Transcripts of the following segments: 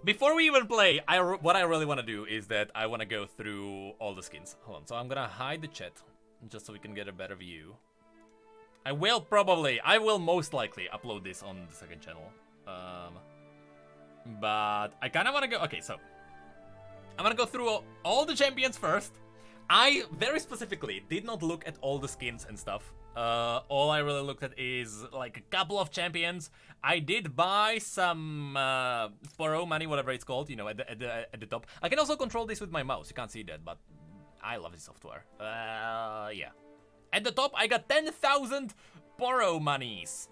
Before we even play, what I really want to do is that I want to go through all the skins. Hold on, so I'm gonna hide the chat, just so we can get a better view. I will most likely upload this on the second channel. But I kind of want to go, okay, so. I'm gonna go through all the champions first. I very specifically did not look at all the skins and stuff. All I really looked at is like a couple of champions. I did buy some Sporo money, whatever it's called, you know, at the top. I can also control this with my mouse. You can't see that, but I love this software. Yeah. At the top, I got 10,000 Sporo monies.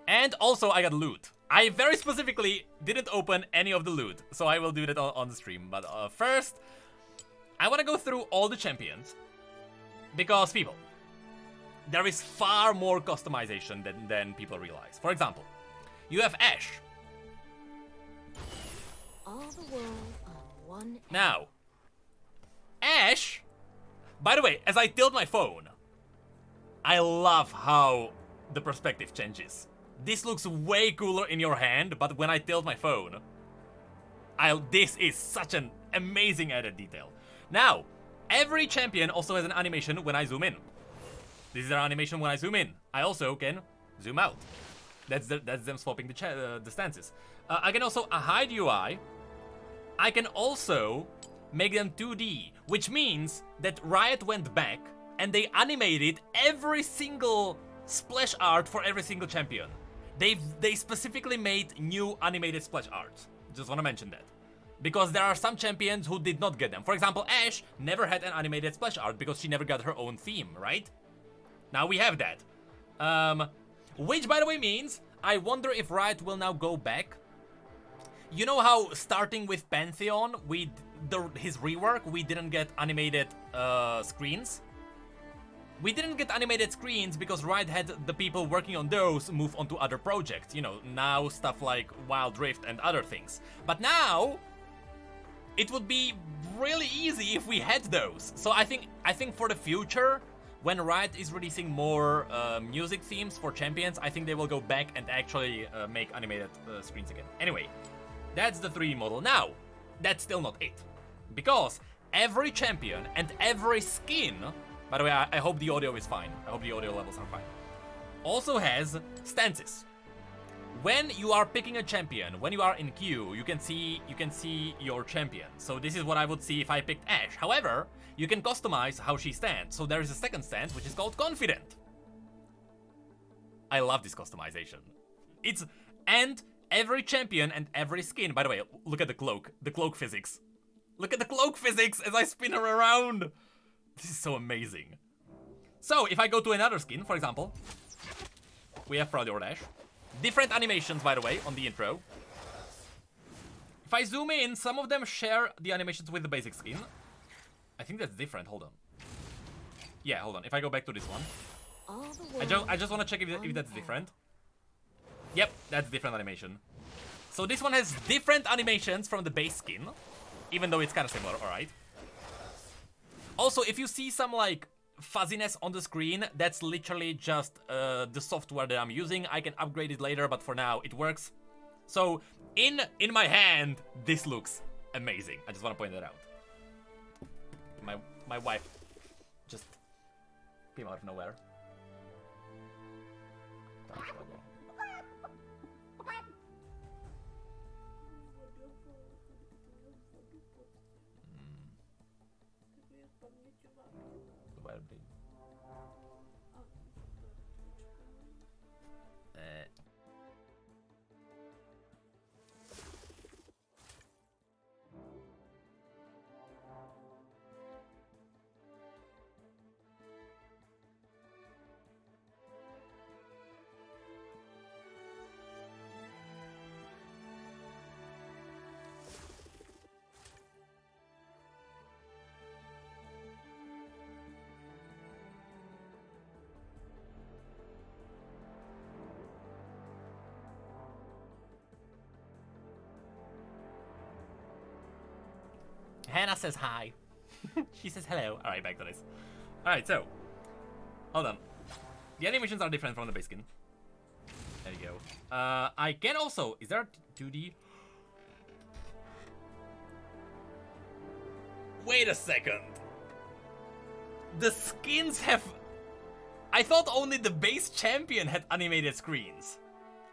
And also, I got loot. I very specifically didn't open any of the loot, so I will do that on the stream. But first, I want to go through all the champions. Because, people, there is far more customization than people realize. For example, you have Ashe. All the world on one. Now, Ashe, by the way, as I tilt my phone, I love how the perspective changes. This looks way cooler in your hand, but when I tilt my phone, this is such an amazing added detail. Now, every champion also has an animation when I zoom in. This is their animation when I zoom in. I also can zoom out. That's them swapping the stances. I can also hide UI. I can also make them 2D, which means that Riot went back and they animated every single splash art for every single champion. They specifically made new animated splash art. Just want to mention that. Because there are some champions who did not get them. For example, Ashe never had an animated splash art because she never got her own theme, right? Now we have that. Which, by the way, means I wonder if Riot will now go back. You know how starting with Pantheon, his rework, we didn't get animated screens? We didn't get animated screens because Riot had the people working on those move on to other projects. You know, now stuff like Wild Rift and other things. But now, it would be really easy if we had those. So I think for the future, when Riot is releasing more music themes for champions, I think they will go back and actually make animated screens again. Anyway, that's the 3D model. Now, that's still not it. Because every champion and every skin, by the way, I hope the audio is fine. I hope the audio levels are fine, also has stances. When you are picking a champion, when you are in queue, you can see your champion. So this is what I would see if I picked Ashe. However, you can customize how she stands. So there is a second stance, which is called Confident. I love this customization. And every champion and every skin, by the way, look at the cloak physics. Look at the cloak physics as I spin her around. This is so amazing. So if I go to another skin, for example, we have Fraud or Ashe. Different animations, by the way, on the intro. If I zoom in, some of them share the animations with the basic skin. I think that's different. Hold on. Yeah, hold on. If I go back to this one, I just want to check if that's different. Yep, that's different animation. So this one has different animations from the base skin, even though it's kind of similar. All right. Also, if you see some like fuzziness on the screen, that's literally just the software that I'm using. I can upgrade it later, but for now it works. So in my hand, this looks amazing. I just want to point that out. My wife just came out of nowhere. Hannah says hi. She says hello. Alright, back to this. Alright, so. Hold on. The animations are different from the base skin. There you go. I can also... Is there 2D? Wait a second. The skins have... I thought only the base champion had animated screens.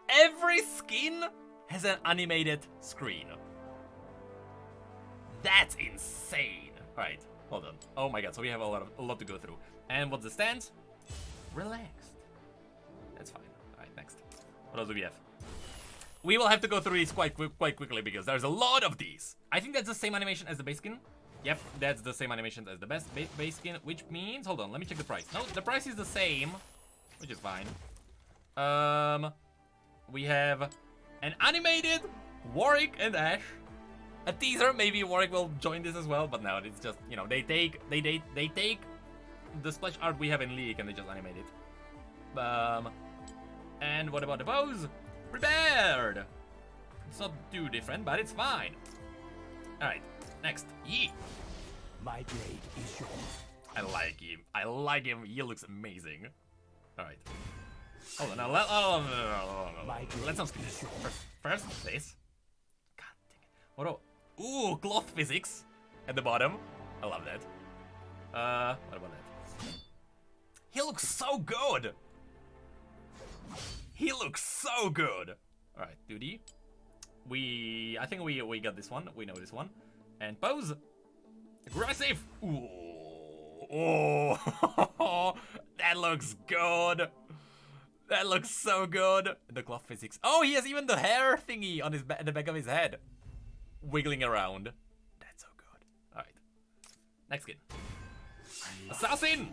Every skin has an animated screen. That's insane. Alright, hold on. Oh my god, so we have a lot to go through. And what's the stance? Relaxed. That's fine. Alright, next. What else do we have? We will have to go through these quite quickly because there's a lot of these. I think that's the same animation as the base skin. Yep, that's the same animation as the base skin, which means... Hold on, let me check the price. No, the price is the same, which is fine. We have an animated Warwick and Ashe. A teaser, maybe Warwick will join this as well, but no, it's just, you know, they take the splash art we have in League and they just animate it. And what about the pose? Prepared! It's not too different, but it's fine. Alright, next. Yi. My blade is yours. I like him. I like him. He looks amazing. Alright. Hold on, now let's not skip this. First, this. God dang it. What about... Ooh, cloth physics at the bottom. I love that. What about that? He looks so good! He looks so good! Alright, 2D. I think we got this one. We know this one. And pose. Aggressive! Ooh. Oh, that looks good. That looks so good. The cloth physics. Oh, he has even the hair thingy on his the back of his head. Wiggling around. That's so good. Alright. Next skin. Assassin!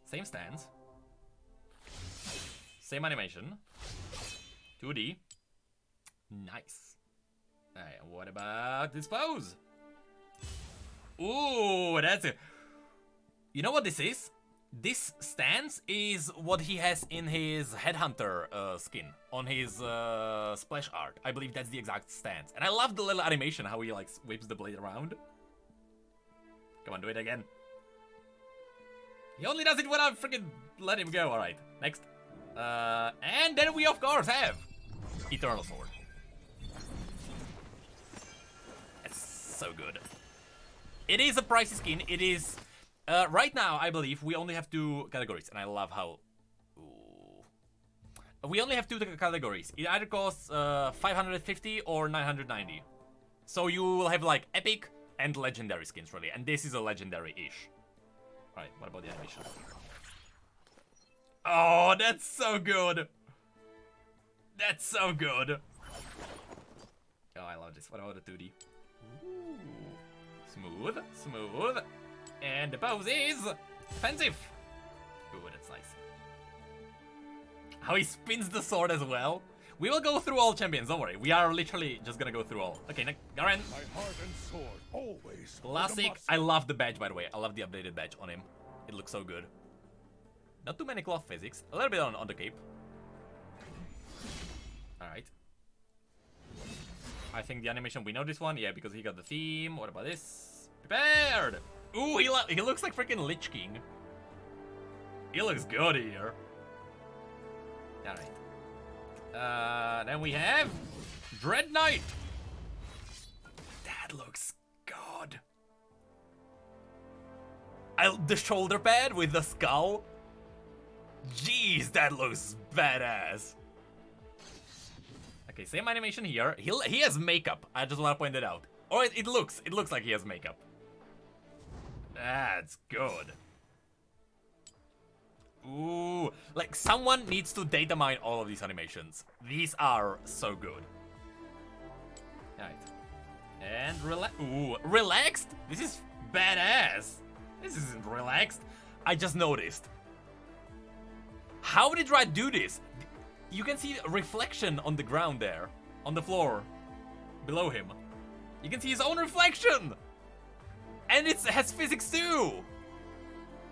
Same stance. Same animation. 2D. Nice. Alright, what about this pose? Ooh, that's it. You know what this is? This stance is what he has in his Headhunter skin, on his splash art. I believe that's the exact stance. And I love the little animation, how he like whips the blade around. Come on, do it again. He only does it when I freaking let him go. Alright, next. And then we of course have Eternal Sword. That's so good. It is a pricey skin. It is... right now, I believe we only have 2 categories, and I love how... Ooh. We only have 2 categories. It either costs 550 or 990. So you will have like epic and legendary skins, really, and this is a legendary-ish. Alright, what about the animation? Oh, that's so good! That's so good! Oh, I love this. What about the 2D? Ooh. Smooth, smooth. And the pose is offensive. Ooh, that's nice. How he spins the sword as well. We will go through all champions, don't worry. We are literally just gonna go through all. Okay, next, Garen. My heart and sword always. Classic. I love the badge, by the way. I love the updated badge on him. It looks so good. Not too many cloth physics. A little bit on the cape. Alright. I think the animation, we know this one. Yeah, because he got the theme. What about this? Prepared! Ooh, he looks like freaking Lich King. He looks good here. Alright. Then we have Dread Knight. That looks good. The shoulder pad with the skull. Jeez, that looks badass. Okay, same animation here. He has makeup. I just want to point it out. Or it looks like he has makeup. That's good. Ooh, like someone needs to data mine all of these animations. These are so good. Alright. And relaxed? This is badass. This isn't relaxed. I just noticed. How did Riot do this? You can see a reflection on the ground there. On the floor. Below him. You can see his own reflection! And it has physics too!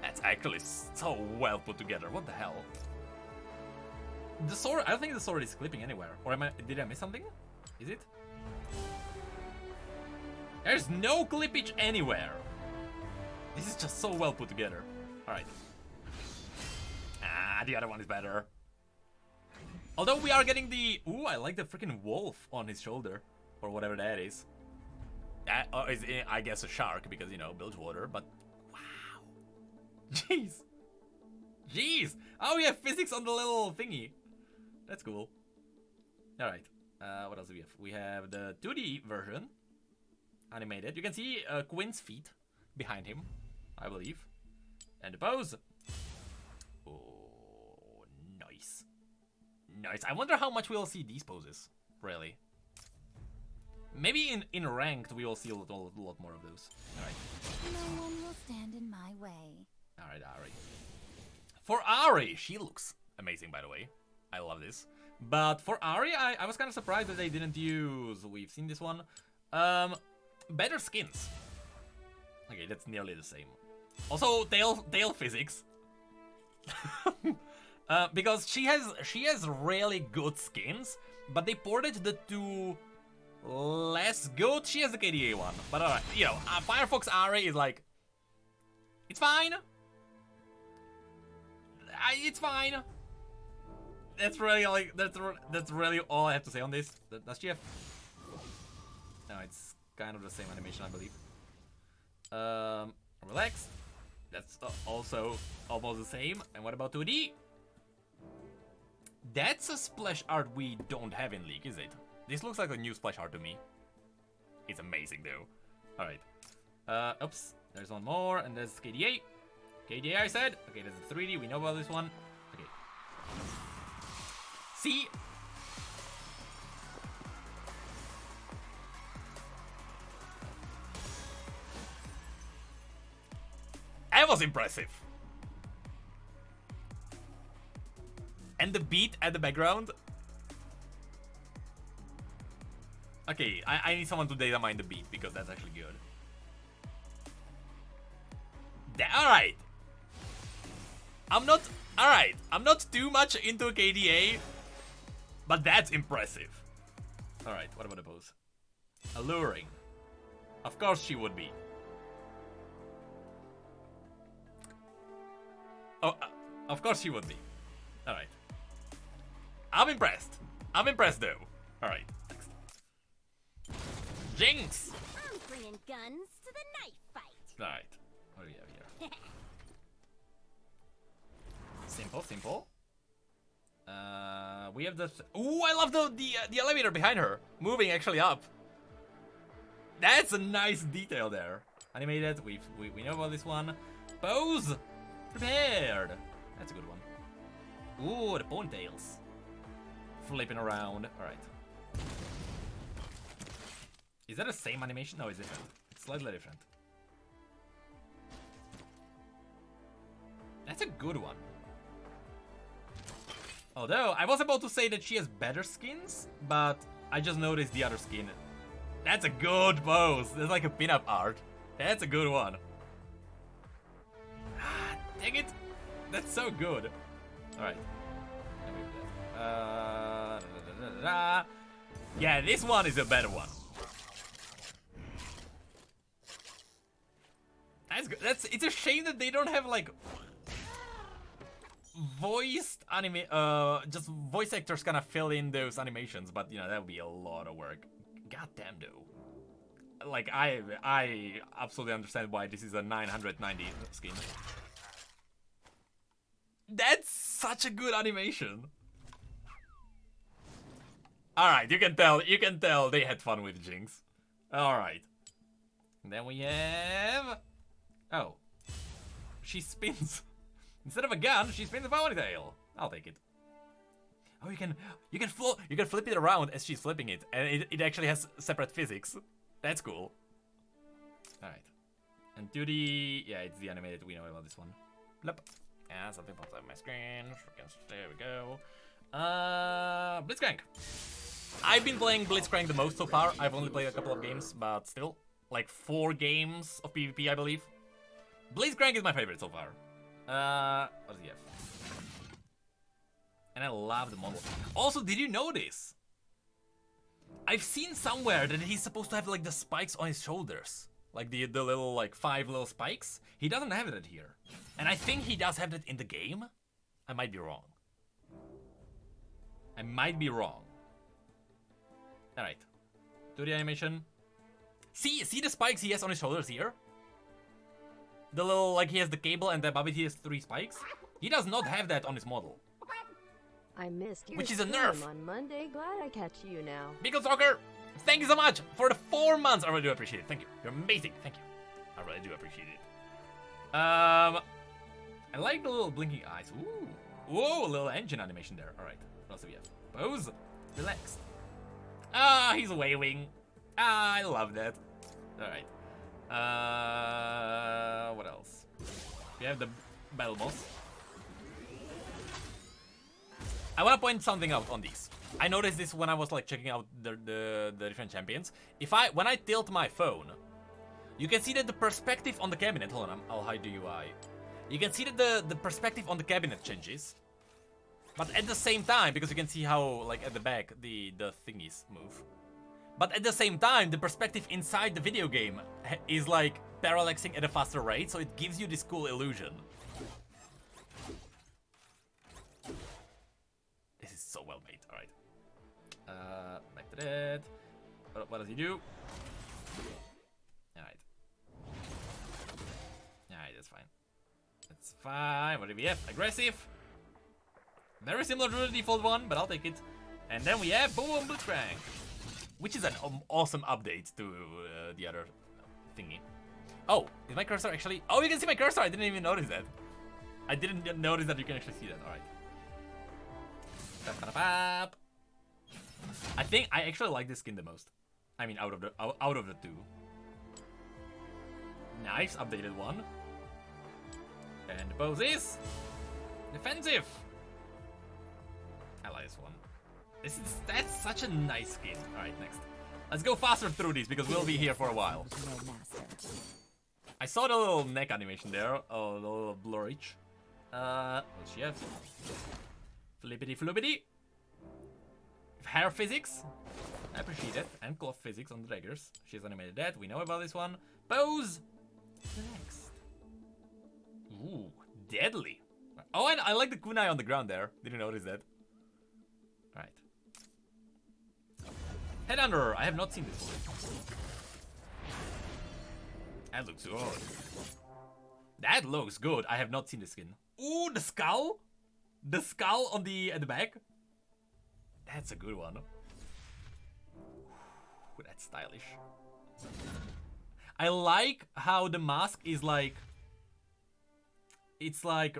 That's actually so well put together. What the hell? The sword, I don't think the sword is clipping anywhere. Or did I miss something? Is it? There's no clippage anywhere. This is just so well put together. Alright. Ah, the other one is better. Although we are getting the... Ooh, I like the freaking wolf on his shoulder. Or whatever that is. Is, I guess, a shark because, you know, built water, but wow. Jeez. Jeez. Oh, we have physics on the little thingy. That's cool. Alright. What else do we have? We have the 2D version. Animated. You can see Quinn's feet behind him, I believe. And the pose. Oh, nice. Nice. I wonder how much we'll see these poses, really. Maybe in ranked we will see a lot more of those. Alright. No one will stand in my way. Alright, Ari. For Ari, she looks amazing, by the way. I love this. But for Ari, I was kind of surprised that they didn't use... We've seen this one. Better skins. Okay, that's nearly the same. Also, tail physics. Because she has really good skins, but they ported the two less good. She has the KDA one, but alright, you know, Firefox Ari is like, it's fine. It's fine. That's really like that's really all I have to say on this. Does she have? No, it's kind of the same animation, I believe. Relax. That's also almost the same. And what about 2D? That's a splash art we don't have in League, is it? This looks like a new splash art to me. It's amazing though. Alright. Oops. There's one more, and there's KDA. KDA, I said. Okay, there's a 3D. We know about this one. Okay. See? That was impressive. And the beat at the background. Okay, I need someone to data mine the beat because that's actually good. Alright. I'm not too much into KDA, but that's impressive. Alright, what about the pose? Alluring. Of course she would be. Oh, of course she would be. Alright. I'm impressed. I'm impressed though. Alright, next. Jinx! I'm bringing guns to the knife fight. Alright, what do we have here? Simple, simple. We have the... Ooh, I love the elevator behind her. Moving actually up. That's a nice detail there. Animated, we know about this one. Pose! Prepared! That's a good one. Ooh, the ponytails. Flipping around. Alright. Is that the same animation? No, it's different. It's slightly different. That's a good one. Although, I was about to say that she has better skins, but I just noticed the other skin. That's a good pose. That's like a pinup art. That's a good one. Ah, dang it. That's so good. Alright. Yeah, this one is a better one. That's good. It's a shame that they don't have like voiced anime, just voice actors kind of fill in those animations, but you know that would be a lot of work. God damn though. Like I absolutely understand why this is a 990 skin. That's such a good animation. All right, you can tell they had fun with Jinx. All right. And then we have, oh, she spins. Instead of a gun, she spins a ponytail. I'll take it. Oh, you can flip it around as she's flipping it, and it actually has separate physics. That's cool. All right. And 2D, yeah, it's the animated. We know about this one. Blip. Yeah, something pops up on my screen. There we go. Blitzcrank. I've been playing Blitzcrank the most so far. I've only played a couple of games, but still, like 4 games of PvP, I believe. Blitzcrank is my favorite so far. What does he have? And I love the model. Also, did you notice? I've seen somewhere that he's supposed to have like the spikes on his shoulders. Like the little like 5 little spikes. He doesn't have it here. And I think he does have that in the game. I might be wrong. I might be wrong. Alright. Do the animation. See the spikes he has on his shoulders here? The little, like, he has the cable and above it he has 3 spikes. He does not have that on his model. I missed your Which is a stream nerf. on Monday. Glad I catch you now. Beagle Soccer, thank you so much for the 4 months. I really do appreciate it. Thank you. You're amazing. Thank you. I really do appreciate it. I like the little blinking eyes. Ooh. Whoa, a little engine animation there. Alright. What else do we have? Pose. Relaxed. Ah, he's waving. Ah, I love that. Alright. What else? We have the battle boss. I want to point something out on these. I noticed this when I was like checking out the different champions. When I tilt my phone, you can see that the perspective on the cabinet. Hold on, I'll hide the UI. You can see that the perspective on the cabinet changes, but at the same time, because you can see how like at the back the thingies move. But at the same time, the perspective inside the video game is like parallaxing at a faster rate, so it gives you this cool illusion. This is so well made. All right. Back to that. What does he do? All right. All right, that's fine. That's fine. What do we have? Aggressive. Very similar to the default one, but I'll take it. And then we have boom, Blitzcrank, which is an awesome update to the other thingy. Oh, is my cursor actually? Oh, you can see my cursor. I didn't even notice that. I didn't notice that you can actually see that. All right. I think I actually like this skin the most. I mean, out of the 2. Nice, updated one. And the pose is defensive. I like this one. That's such a nice skin. All right, next. Let's go faster through these because we'll be here for a while. I saw the little neck animation there. Oh, the little blurrage. What's she have? Flippity floppity. Hair physics. I appreciate it. And cloth physics on the daggers. She's animated that. We know about this one. Pose. Next. Ooh, deadly. Oh, and I like the kunai on the ground there. Didn't notice that. Alright. Headhunter. I have not seen this one. That looks good. That looks good. I have not seen the skin. Ooh, the skull. The skull on the at the back. That's a good one. Ooh, that's stylish. I like how the mask is like... It's like...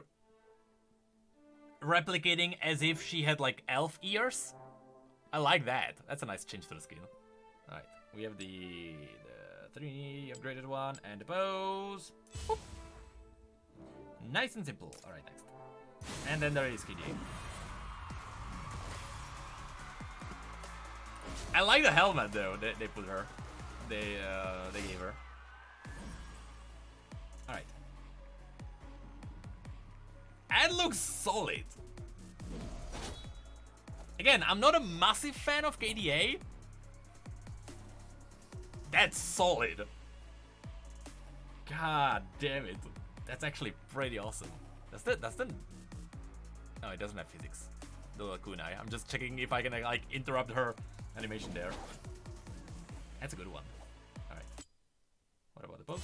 replicating as if she had like elf ears. I like that. That's a nice change to the skin. Alright, we have the 3 upgraded one and the pose. Whoop. Nice and simple. Alright, next. And then there is KDA. I like the helmet though. They put her. They gave her. All right. And looks solid. Again, I'm not a massive fan of KDA. That's solid. God damn it. That's actually pretty awesome. That's the. No, it doesn't have physics. The little kunai. I'm just checking if I can like interrupt her animation there. That's a good one. Alright. What about the pose?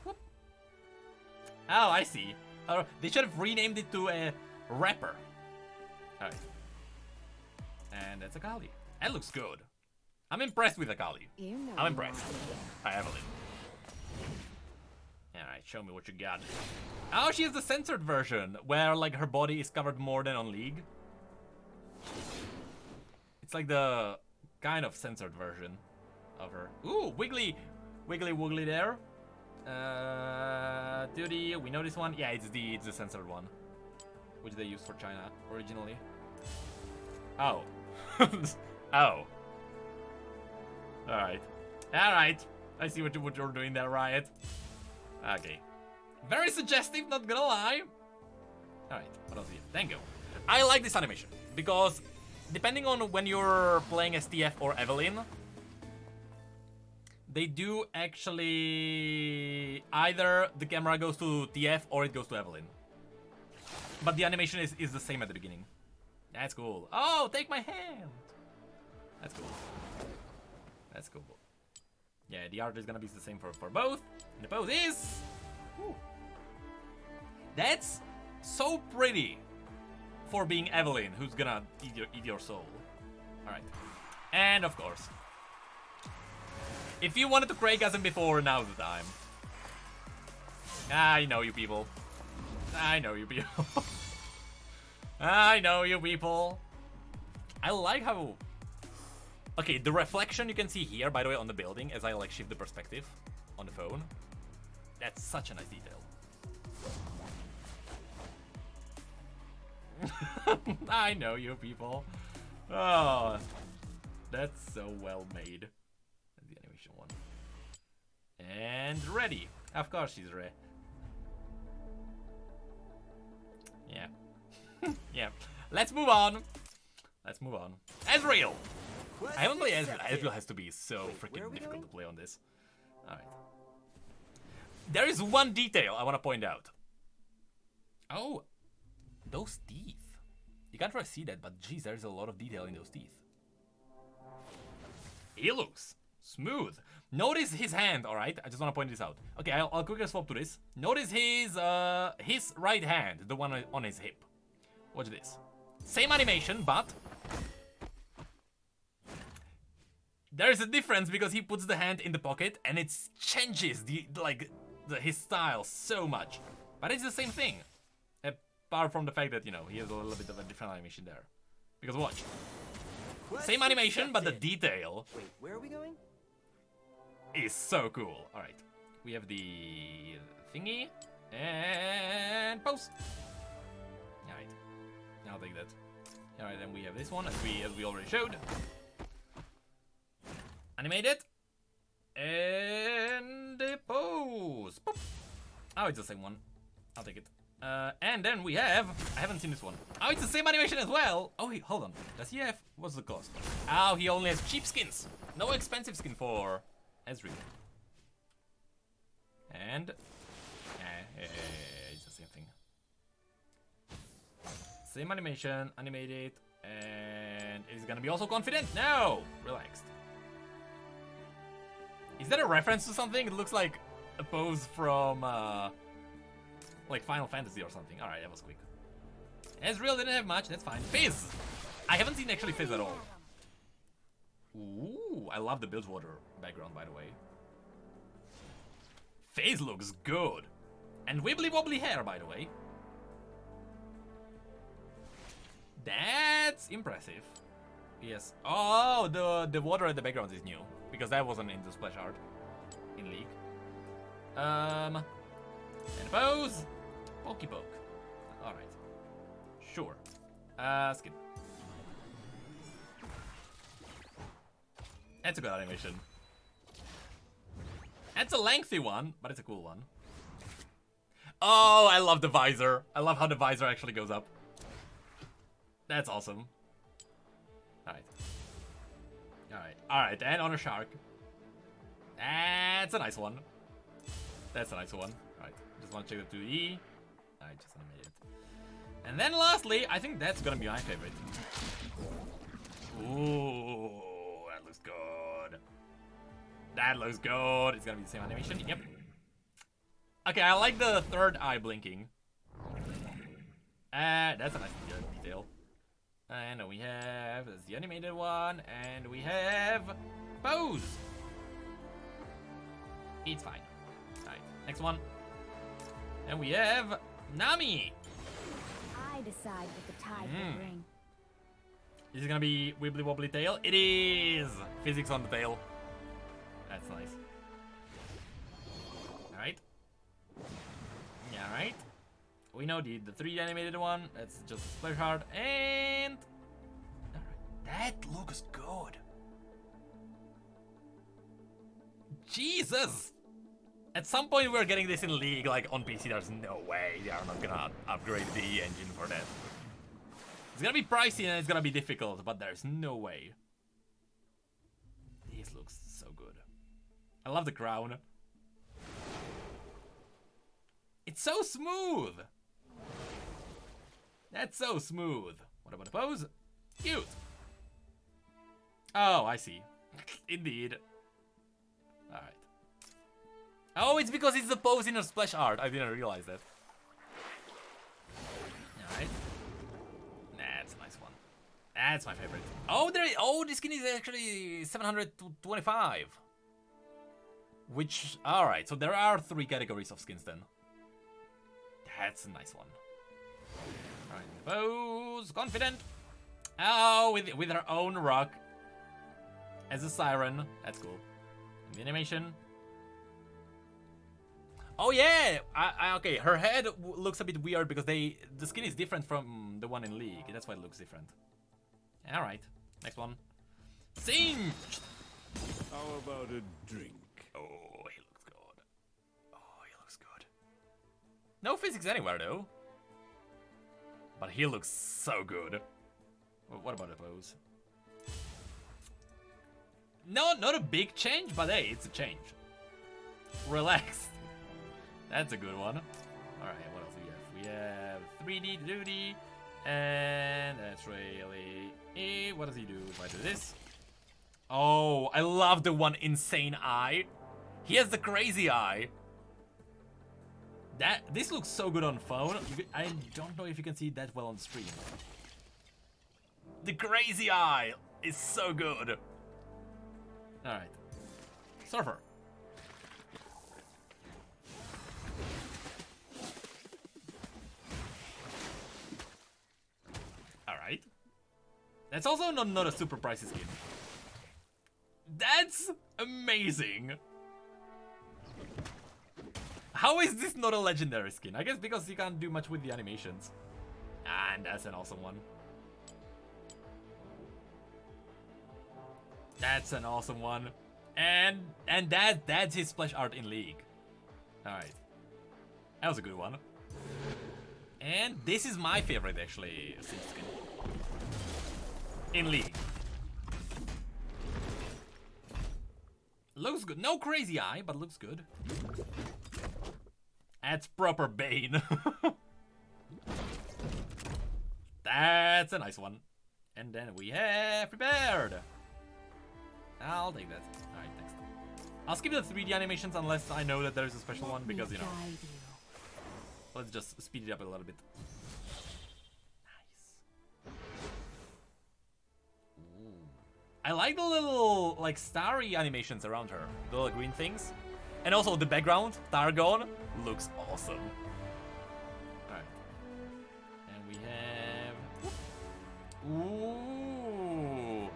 Whoop. Oh, I see. They should have renamed it to a rapper. Alright. And that's Akali. That looks good. I'm impressed with Akali. You know I'm impressed. Hi, Evelyn. Alright, show me what you got. Oh, she has the censored version, where like her body is covered more than on League. It's like the kind of censored version of her. Ooh, wiggly woogly there. Duty, we know this one. Yeah, it's the censored one, which they used for China originally. Oh, oh. All right. I see what you're doing there, Riot. Okay. Very suggestive, not gonna lie. All right. What else here? Thank you. I like this animation because depending on when you're playing as TF or Evelyn, they do actually either the camera goes to TF or it goes to Evelyn. But the animation is the same at the beginning. That's cool. Oh, take my hand. That's cool. That's cool. Yeah, the art is gonna be the same for both. And the pose is... Whew. That's so pretty for being Evelyn, who's gonna eat your soul. Alright. And of course, if you wanted to Craygasm before, now's the time. I know you people. I know you people. I know you people. I like how... Okay, the reflection you can see here, by the way, on the building, as I like shift the perspective on the phone. That's such a nice detail. I know you people. Oh, that's so well made. That's the animation one. And ready. Of course she's ready. Yeah. Yeah. Let's move on. Let's move on. Ezreal! I haven't played Ezreal. Ezreal has to be so freaking difficult to play on this. Alright. There is one detail I want to point out. Oh, those teeth. You can't really see that, but geez, there's a lot of detail in those teeth. He looks smooth. Notice his hand, alright? I just want to point this out. Okay, I'll quickly swap to this. Notice his right hand, the one on his hip. Watch this. Same animation, but there's a difference because he puts the hand in the pocket and it changes his style so much. But it's the same thing. Apart from the fact that, you know, he has a little bit of a different animation there. Because watch. Same animation, but the detail... Wait, where are we going? ...is so cool. Alright. We have the thingy. And pose. Alright. I'll take that. Alright, then we have this one, as we already showed. Animate it. And pose. Boop. Oh, it's the same one. I'll take it. And then we have... I haven't seen this one. Oh, it's the same animation as well. Oh, hold on. Does he have... What's the cost? Oh, he only has cheap skins. No expensive skin for Ezreal. And... it's the same thing. Same animation. Animate it. And is it gonna be also confident? No! Relaxed. Is that a reference to something? It looks like a pose from... like Final Fantasy or something. Alright, that was quick. Ezreal didn't have much, that's fine. Fizz! I haven't seen actually Fizz at all. Ooh, I love the Bilgewater background, by the way. Fizz looks good. And wibbly wobbly hair, by the way. That's impressive. Yes. Oh, the water at the background is new. Because that wasn't in the splash art. In League. And pose. Pokey poke. Alright. Sure. Skip. That's a good animation. That's a lengthy one, but it's a cool one. Oh, I love the visor. I love how the visor actually goes up. That's awesome. Alright. Alright. Alright, and on a shark. That's a nice one. That's a nice one. Alright, just want to check the 2D. I just animated it. And then lastly, I think that's gonna be my favorite. Ooh, that looks good. That looks good. It's gonna be the same animation. Yep. Okay, I like the third eye blinking. That's a nice detail. And we have the animated one, and we have pose. It's fine. Alright, next one. And we have Nami. I decide what the tide will bring. Is it gonna be wibbly wobbly tail? It is! Physics on the tail. That's nice. Alright. Yeah, alright. We know the 3D animated one. That's just splash hard. And... Alright. That looks good. Jesus! At some point we're getting this in League, like on PC, there's no way they are not gonna upgrade the engine for that. It's gonna be pricey and it's gonna be difficult, but there's no way. This looks so good. I love the crown. It's so smooth! That's so smooth. What about the pose? Cute! Oh, I see. Indeed. Alright. Oh, it's because it's the pose in her splash art. I didn't realize that. Alright. That's a nice one. That's my favorite. Oh, this skin is actually 725. Which, alright, so there are 3 categories of skins then. That's a nice one. Alright, pose, confident. Oh, with her own rock. As a siren, that's cool. And the animation. Oh yeah, okay, her head looks a bit weird because the skin is different from the one in League. That's why it looks different. Alright, next one. Singed! How about a drink? Oh, he looks good. Oh, he looks good. No physics anywhere though. But he looks so good. What about the pose? No, not a big change, but hey, it's a change. Relaxed. That's a good one. Alright, what else do we have? We have 3D, 2D, and that's really... what does he do if I do this? Oh, I love the one insane eye. He has the crazy eye. This looks so good on phone. I don't know if you can see it that well on stream. The crazy eye is so good. Alright. Surfer. Alright. That's also not a super pricey skin. That's amazing. How is this not a legendary skin? I guess because you can't do much with the animations. And that's an awesome one. That's an awesome one. And that's his splash art in League. Alright. That was a good one. And this is my favorite actually skin in League. Looks good. No crazy eye, but looks good. That's proper Bane. That's a nice one. And then we have prepared. I'll take that. Alright, next. I'll skip the 3D animations unless I know that there's a special one because, you know. Let's just speed it up a little bit. Nice. Ooh. I like the little, like, starry animations around her. The little green things. And also the background, Targon, looks awesome. Alright. And we have... Ooh.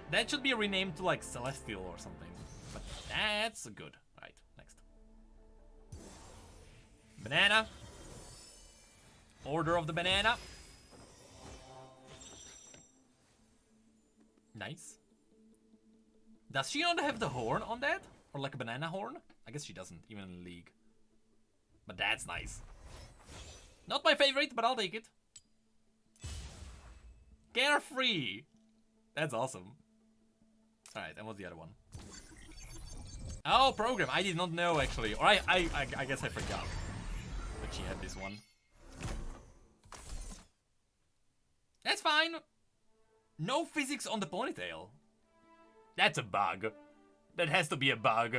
That should be renamed to, like, Celestial or something. But that's good. Alright, next. Banana. Order of the Banana. Nice. Does she not have the horn on that? Or like a banana horn? I guess she doesn't, even in League. But that's nice. Not my favorite, but I'll take it. Carefree! That's awesome. Alright, and what's the other one? Oh, program. I did not know, actually. Or I guess I forgot that she had this one. That's fine. No physics on the ponytail. That's a bug. That has to be a bug.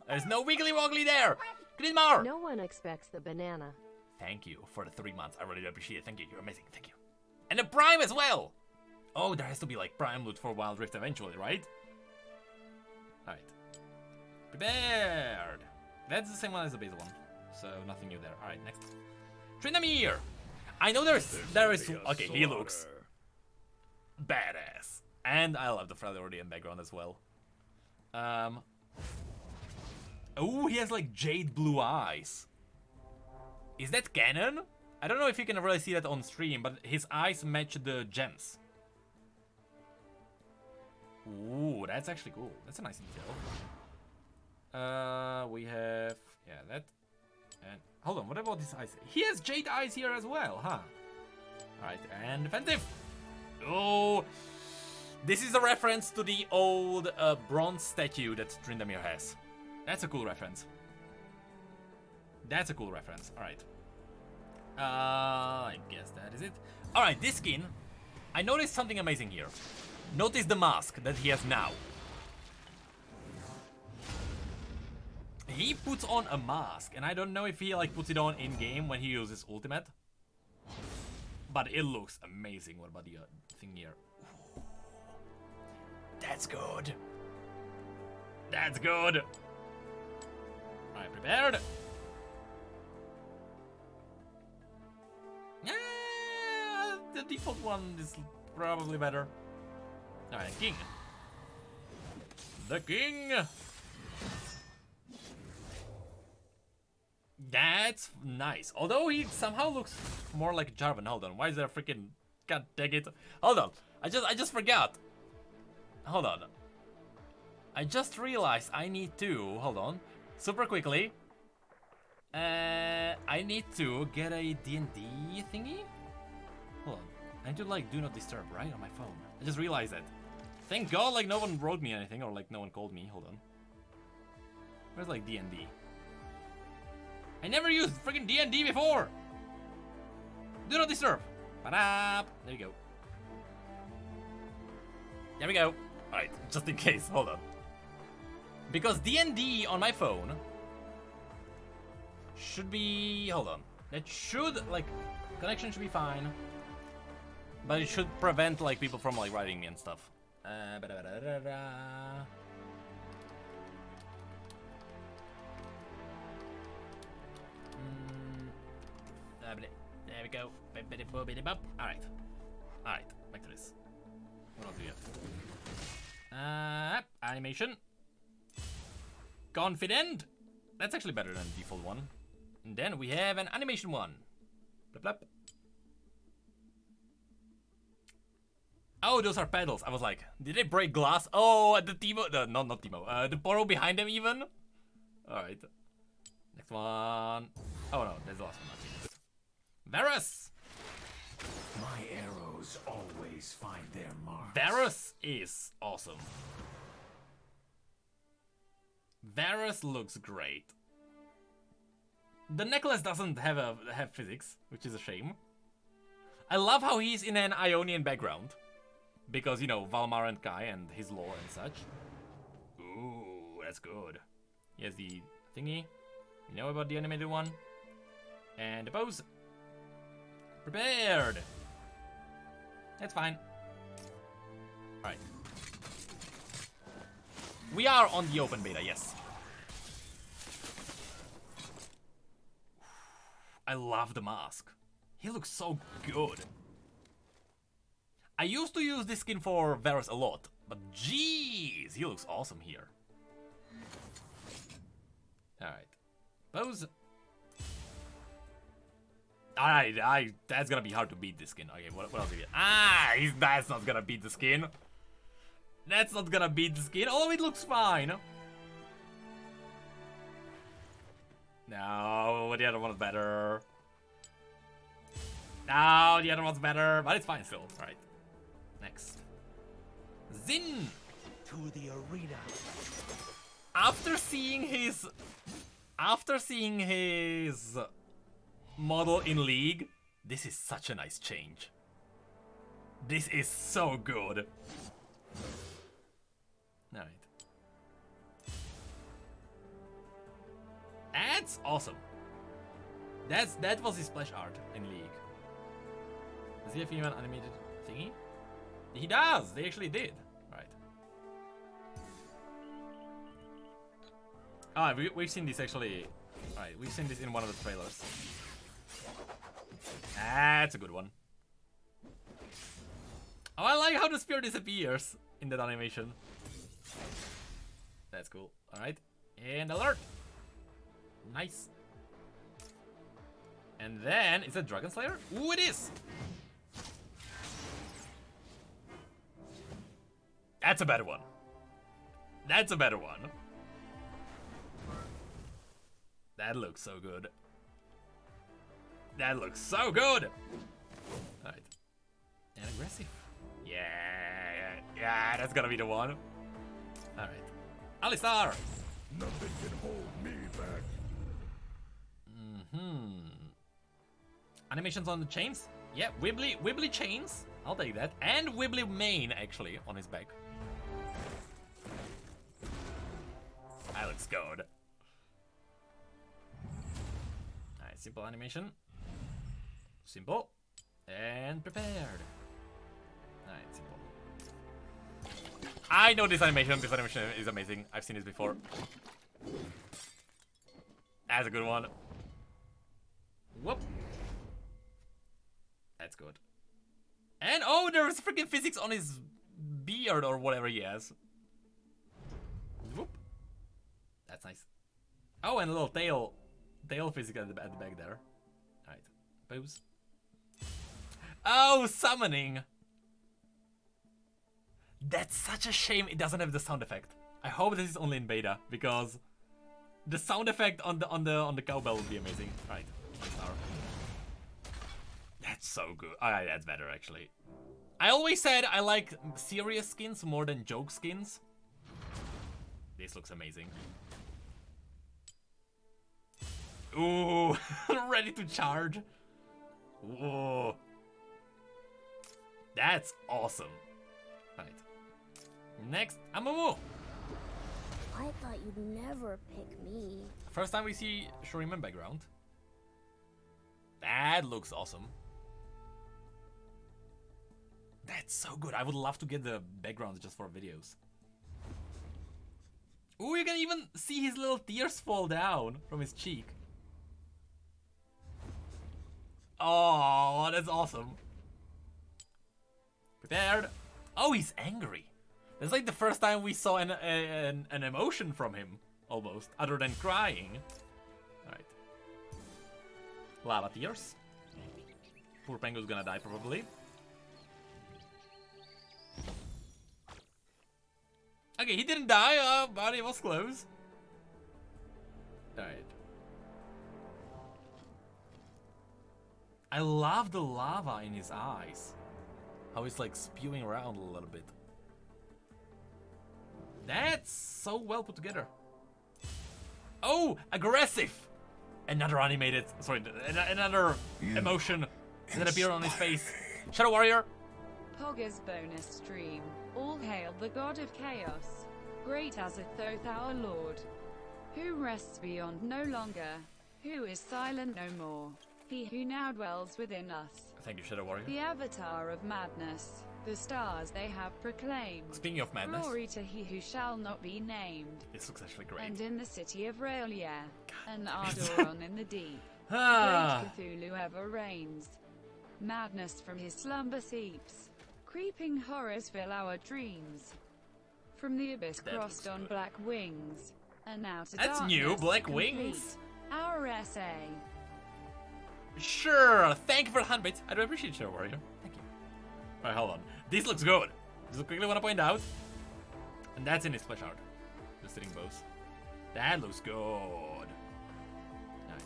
There's no wiggly woggly there. Good more. No one expects the banana. Thank you for the 3 months. I really appreciate it. Thank you. You're amazing. Thank you. And the Prime as well. Oh, there has to be like Prime loot for Wild Rift eventually, right? Alright. Prepared. That's the same one as the base one. So nothing new there. Alright, next. Tryndamere. I know there is okay, he looks badass. And I love the Frelorian background as well. Oh, he has like jade blue eyes. Is that canon? I don't know if you can really see that on stream, but his eyes match the gems. Ooh, that's actually cool. That's a nice detail. We have, yeah, that. And hold on, what about his eyes? He has jade eyes here as well, huh? Alright, and defensive. Oh, this is a reference to the old bronze statue that Tryndamere has. That's a cool reference. That's a cool reference. Alright. I guess that is it. Alright, this skin. I noticed something amazing here. Notice the mask that he has now. He puts on a mask, and I don't know if he like puts it on in game when he uses ultimate. But it looks amazing. What about the thing here? That's good. That's good. Alright, prepared. The default one is probably better. Alright, king. The king. That's nice. Although he somehow looks more like Jarvan. Hold on. Why is there a freaking... God dang it. Hold on. I just forgot. Hold on. I just realized I need to... Hold on. Super quickly. I need to get a D&D thingy. Hold on. I need to like do not disturb, right? On my phone. I just realized that. Thank God like no one wrote me anything or like no one called me. Hold on. Where's like D&D? I never used freaking D&D before! Do not disturb! Ba-da! There you go. There we go. Alright, just in case, hold on. Because D&D on my phone should be... Hold on. That should, like, connection should be fine. But it should prevent, like, people from, like, writing me and stuff. There we go. Alright. Alright, back to this. What else do we have? Animation. Confident. That's actually better than the default one. And then we have an animation one. Blip, blip. Oh, those are pedals. I was like, did they break glass? Oh, the Timo. Not Timo. The Poro behind them even. Alright. Next one. Oh no, that's the last one. Varus! My arrows always find their mark. Varus is awesome. Varus looks great. The necklace doesn't have physics, which is a shame. I love how he's in an Ionian background. Because, you know, Valmar and Kai and his lore and such. Ooh, that's good. He has the thingy. You know about the animated one. And the pose. Prepared. That's fine. Alright. We are on the open beta, yes. I love the mask. He looks so good. I used to use this skin for Varus a lot, but jeez, he looks awesome here. Alright. Pose. Alright, that's gonna be hard to beat this skin. Okay, what else do we get? That's not gonna beat the skin. That's not gonna beat the skin, although it looks fine. No, the other one's better. No, the other one's better, but it's fine still. Alright. Next. Zin! To the arena. After seeing his model in League, this is such a nice change. This is so good. Alright. That's awesome. That was his splash art in League. Does he have even animated thingy? He does! They actually did. Right. Ah, we've seen this actually. Alright, we've seen this in one of the trailers. That's a good one. Oh, I like how the spear disappears in that animation. That's cool. Alright. And alert! Nice. And then, is that Dragon Slayer? Ooh, it is! That's a better one. That's a better one. That looks so good. That looks so good! Alright. And aggressive. Yeah, that's gonna be the one. Alright. Alistar! Nothing can hold me back. Animations on the chains? Yeah, wibbly chains. I'll take that. And wibbly mane, actually, on his back. That looks good. Simple animation. Simple. And prepared. Alright, simple. I know this animation. This animation is amazing. I've seen this before. That's a good one. Whoop. That's good. And oh, there's freaking physics on his beard or whatever he has. Whoop. That's nice. Oh, and a little tail physics at the back there. Alright. Pose. Oh, summoning. That's such a shame it doesn't have the sound effect. I hope this is only in beta because the sound effect on the cowbell would be amazing. Alright. That's so good. Alright, that's better actually. I always said I like serious skins more than joke skins. This looks amazing. Ooh, ready to charge. Whoa. That's awesome. Right. Next, Amumu. I thought you'd never pick me. First time we see Shuriman background. That looks awesome. That's so good. I would love to get the backgrounds just for videos. Ooh, you can even see his little tears fall down from his cheek. Oh, that's awesome. Prepared. Oh, he's angry. That's like the first time we saw an emotion from him, almost, other than crying. Alright. Lava tears. Poor Pengu's gonna die, probably. Okay, he didn't die, but he was close. Alright. I love the lava in his eyes. How it's like spewing around a little bit. That's so well put together. Oh, aggressive! Another animated, sorry, another emotion that appeared on his face. Shadow Warrior. Pogger's bonus stream. All hail the god of chaos. Great as Thoth our lord. Who rests beyond no longer. Who is silent no more. He who now dwells within us. Thank you, Shadow Warrior. The avatar of madness. The stars they have proclaimed. Speaking of madness. Glory to he who shall not be named. This looks actually great. And in the city of Raelia. And Ardoron in the deep. Ah. Great Cthulhu ever reigns. Madness from his slumber seeps. Creeping horrors fill our dreams. From the abyss That crossed looks on good. black wings. And now to That's darkness new, Black complete. Wings. Our essay. Sure, thank you for the 100 bits. I do appreciate Shadow Warrior. Thank you. Alright, hold on. This looks good. Just quickly want to point out. And that's in his splash art. The sitting bows. That looks good. Nice.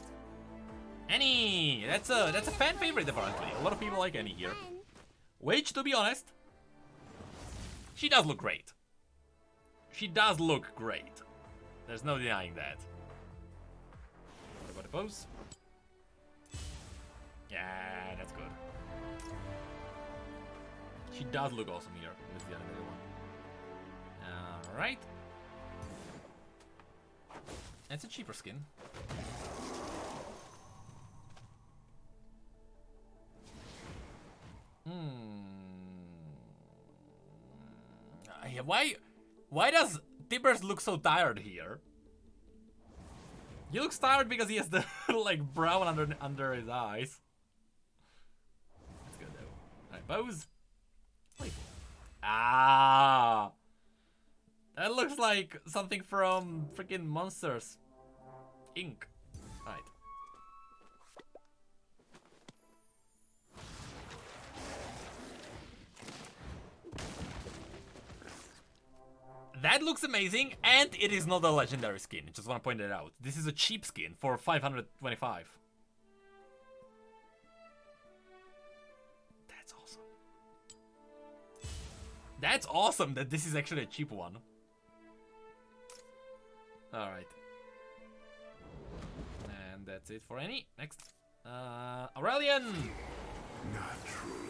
Annie! That's a fan favorite apparently. A lot of people like Annie here. Which, to be honest, she does look great. She does look great. There's no denying that. What about the pose? Yeah, that's good. She does look awesome here with the animated one. Alright. It's a cheaper skin. Why does Tibbers look so tired here? He looks tired because he has the like brown under his eyes. That's good though. Alright, pose. Playful. Ah, that looks like something from freaking Monsters Inc. Alright. That looks amazing, and it is not a legendary skin. Just want to point it out. This is a cheap skin for 525. That's awesome. That's awesome that this is actually a cheap one. Alright. And that's it for Annie. Next. Aurelian! Naturally.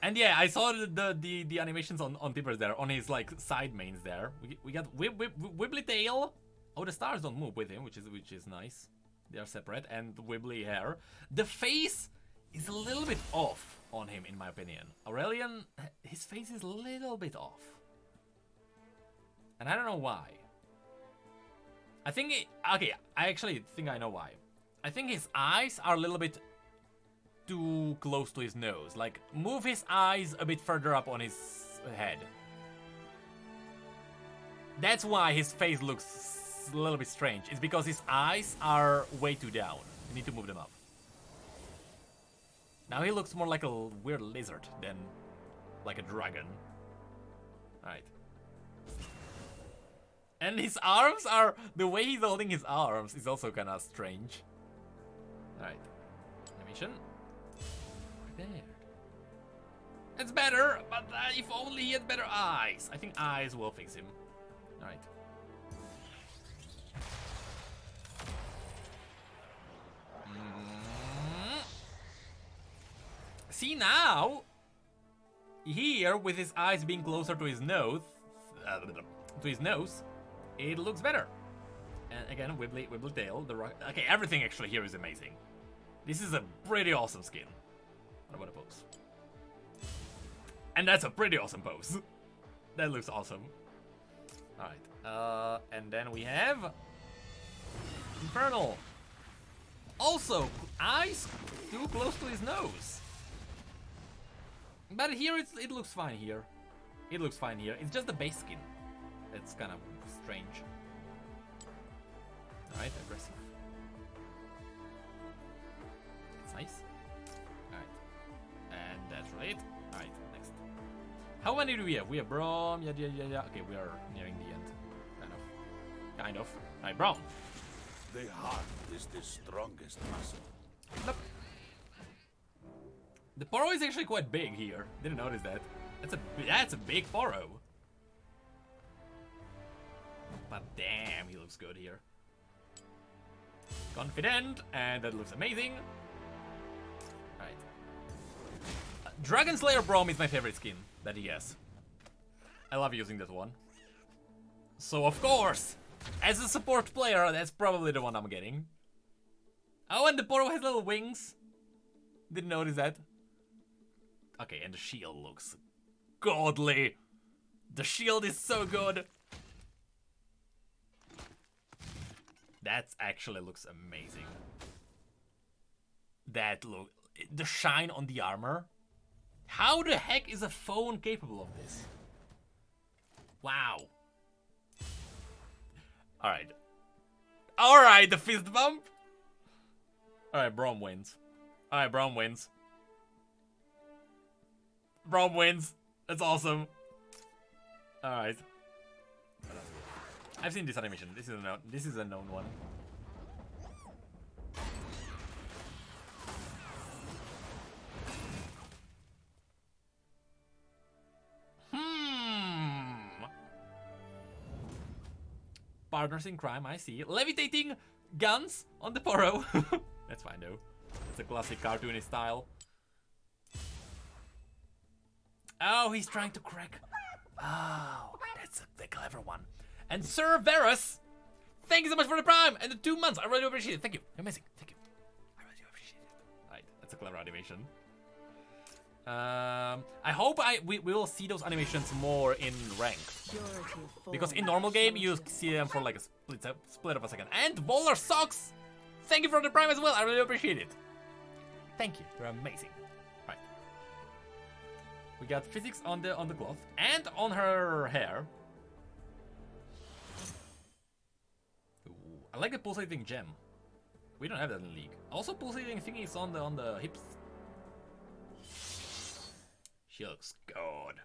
And yeah, I saw the animations on Tibbers there, on his like side mains there. We got Wibbly Tail. Oh, the stars don't move with him, which is nice. They are separate, and wibbly hair. The face is a little bit off on him, in my opinion. Aurelion, his face is a little bit off. And I don't know why. I think okay, I actually think I know why. I think his eyes are a little bit too close to his nose. Like, move his eyes a bit further up on his head. That's why his face looks a little bit strange. It's because his eyes are way too down. You need to move them up. Now he looks more like a weird lizard than like a dragon. Alright. And his arms are... The way he's holding his arms is also kind of strange. Alright. Animation. Prepared. It's better, but if only he had better eyes. I think eyes will fix him. Alright. See now? Here, with his eyes being closer to his nose... it looks better. And again, wibbly tail. Okay, everything actually here is amazing. This is a pretty awesome skin. What about a pose? And that's a pretty awesome pose. That looks awesome. Alright. And then we have... Infernal. Also, eyes too close to his nose. But here it looks fine here. It looks fine here. It's just the base skin. It's kind of strange. Alright, aggressive. It's nice. Alright. And that's right. Alright, next. How many do we have? We have Brom. Yeah. Okay, we are nearing the end. Kind of. Alright, Brom. The heart is the strongest muscle. Nope. The Poro is actually quite big here. Didn't notice that. That's a big Poro. But damn, he looks good here. Confident, and that looks amazing. Alright. Dragon Slayer Brom is my favorite skin that he has. I love using this one. So of course, as a support player, that's probably the one I'm getting. Oh, and the Poro has little wings. Didn't notice that. Okay, and the shield looks godly. The shield is so good. That actually looks amazing. The shine on the armor. How the heck is a phone capable of this? Wow. Alright. Alright, the fist bump. Alright, Brom wins. Alright, Brom wins. Brom wins. That's awesome. Alright. I've seen this animation. This is a known one. Partners in crime, I see. Levitating guns on the Poro. That's fine though. It's a classic cartoony style. Oh, he's trying to crack. Oh, that's the clever one. And Sir Varus, thank you so much for the Prime and the 2 months. I really appreciate it. Thank you. You're amazing. Thank you. I really do appreciate it. Alright, that's a clever animation. I hope we will see those animations more in ranked. Because in normal game, you see them for like a split of a second. And Bowler Socks, thank you for the Prime as well. I really appreciate it. Thank you. You're amazing. Right. We got physics on the cloth and on her hair. Ooh, I like the pulsating gem. We don't have that in League. Also, pulsating thingies on the hips. She looks good.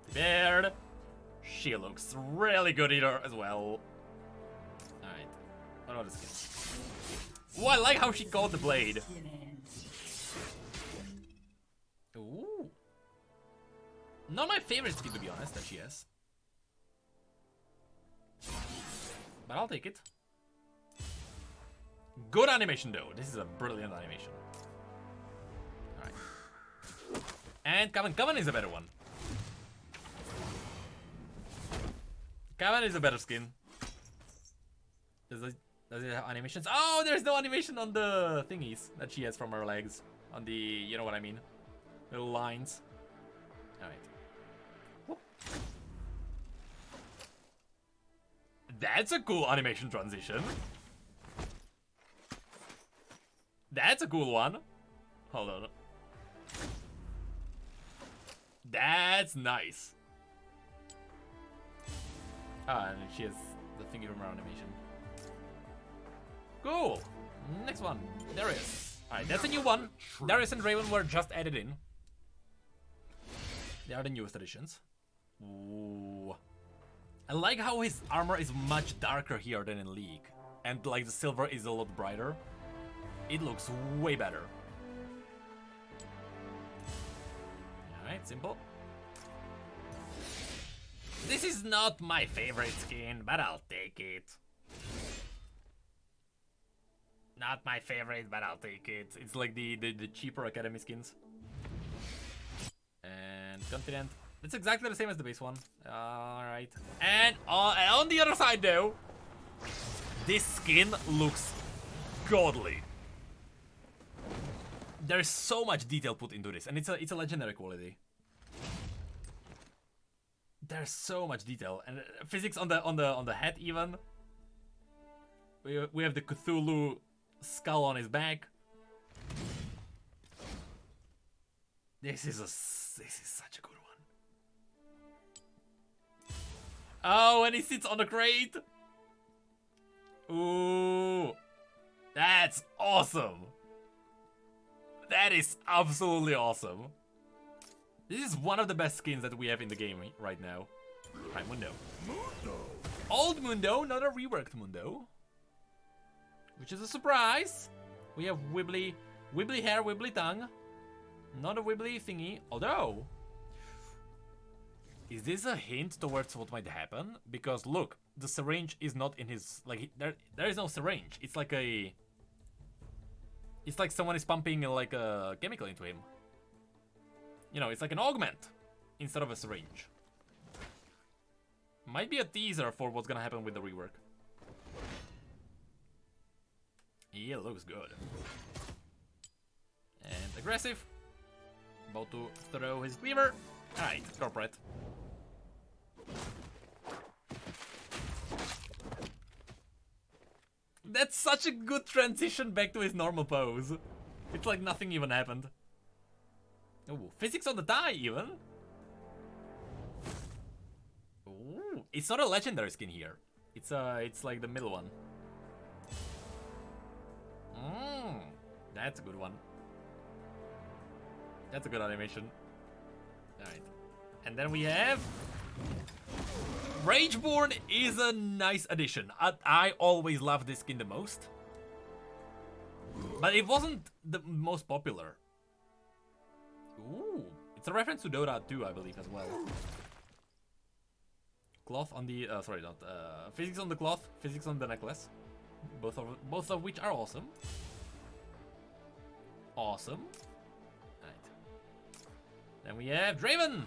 Prepared. She looks really good either as well. Alright. What about the skin? Oh, I like how she caught the blade. Ooh. Not my favorite skin, to be honest, that she has. But I'll take it. Good animation though. This is a brilliant animation. Alright. And Kavan is a better one. Kavan is a better skin. Does it have animations? Oh, there's no animation on the thingies that she has from her legs. On the, you know what I mean? Little lines. Alright. That's a cool animation transition. That's a cool one. Hold on. That's nice. Ah, and she has the thingy from her animation. Cool. Next one. Darius. Alright, that's a new one. Darius and Draven were just added in. They are the newest additions. Ooh. I like how his armor is much darker here than in League. And like the silver is a lot brighter. It looks way better. Alright, simple. This is not my favorite skin, but I'll take it. Not my favorite, but I'll take it. It's like the cheaper Academy skins. And confident. It's exactly the same as the base one. Alright. And on the other side though, this skin looks godly. There's so much detail put into this, and it's a legendary quality. There's so much detail, and physics on the head even. We have the Cthulhu skull on his back. This is such a good one. Oh, and he sits on the crate. Ooh, that's awesome. That is absolutely awesome. This is one of the best skins that we have in the game right now. Right, Mundo. Old Mundo, not a reworked Mundo. Which is a surprise. We have wibbly hair, wibbly tongue. Not a wibbly thingy. Although, is this a hint towards what might happen? Because look, the syringe is not in his, like, there is no syringe. It's like a... It's like someone is pumping like a chemical into him. You know, it's like an augment instead of a syringe. Might be a teaser for what's gonna happen with the rework. Yeah, looks good. And aggressive. About to throw his cleaver. Alright, corporate. That's such a good transition back to his normal pose. It's like nothing even happened. Ooh, physics on the tie even. Ooh, it's not a legendary skin here. It's like the middle one. That's a good one. That's a good animation. Alright. And then we have... Rageborn is a nice addition. I always love this skin the most. But it wasn't the most popular. Ooh. It's a reference to Dota 2, I believe, as well. Cloth on the... sorry, not... physics on the cloth, physics on the necklace. Both of which are awesome. Awesome. Right. Then we have Draven.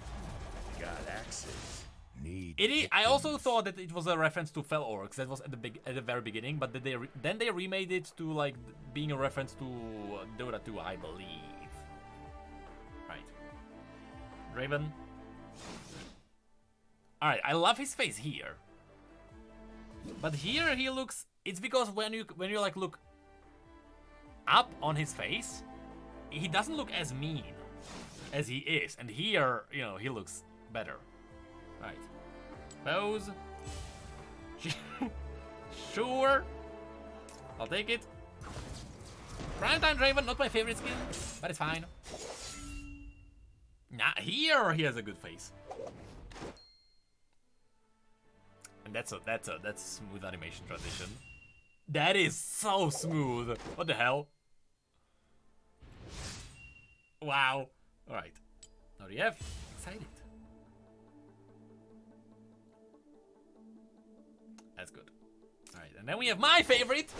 Galaxies need. I also thought that it was a reference to Fell Orcs. That was at the very beginning, but then they remade it to like being a reference to Dota 2, I believe. Right. Draven. All right, I love his face here. But here he looks. It's because when you like look up on his face, he doesn't look as mean as he is, and here, you know, he looks better. Right. Pose. Sure. I'll take it. Primetime Draven, not my favorite skin, but it's fine. Nah, here he has a good face. And that's a smooth animation transition. That is so smooth. What the hell? Wow. Alright. Now do you have excited? That's good. Alright, and then we have my favorite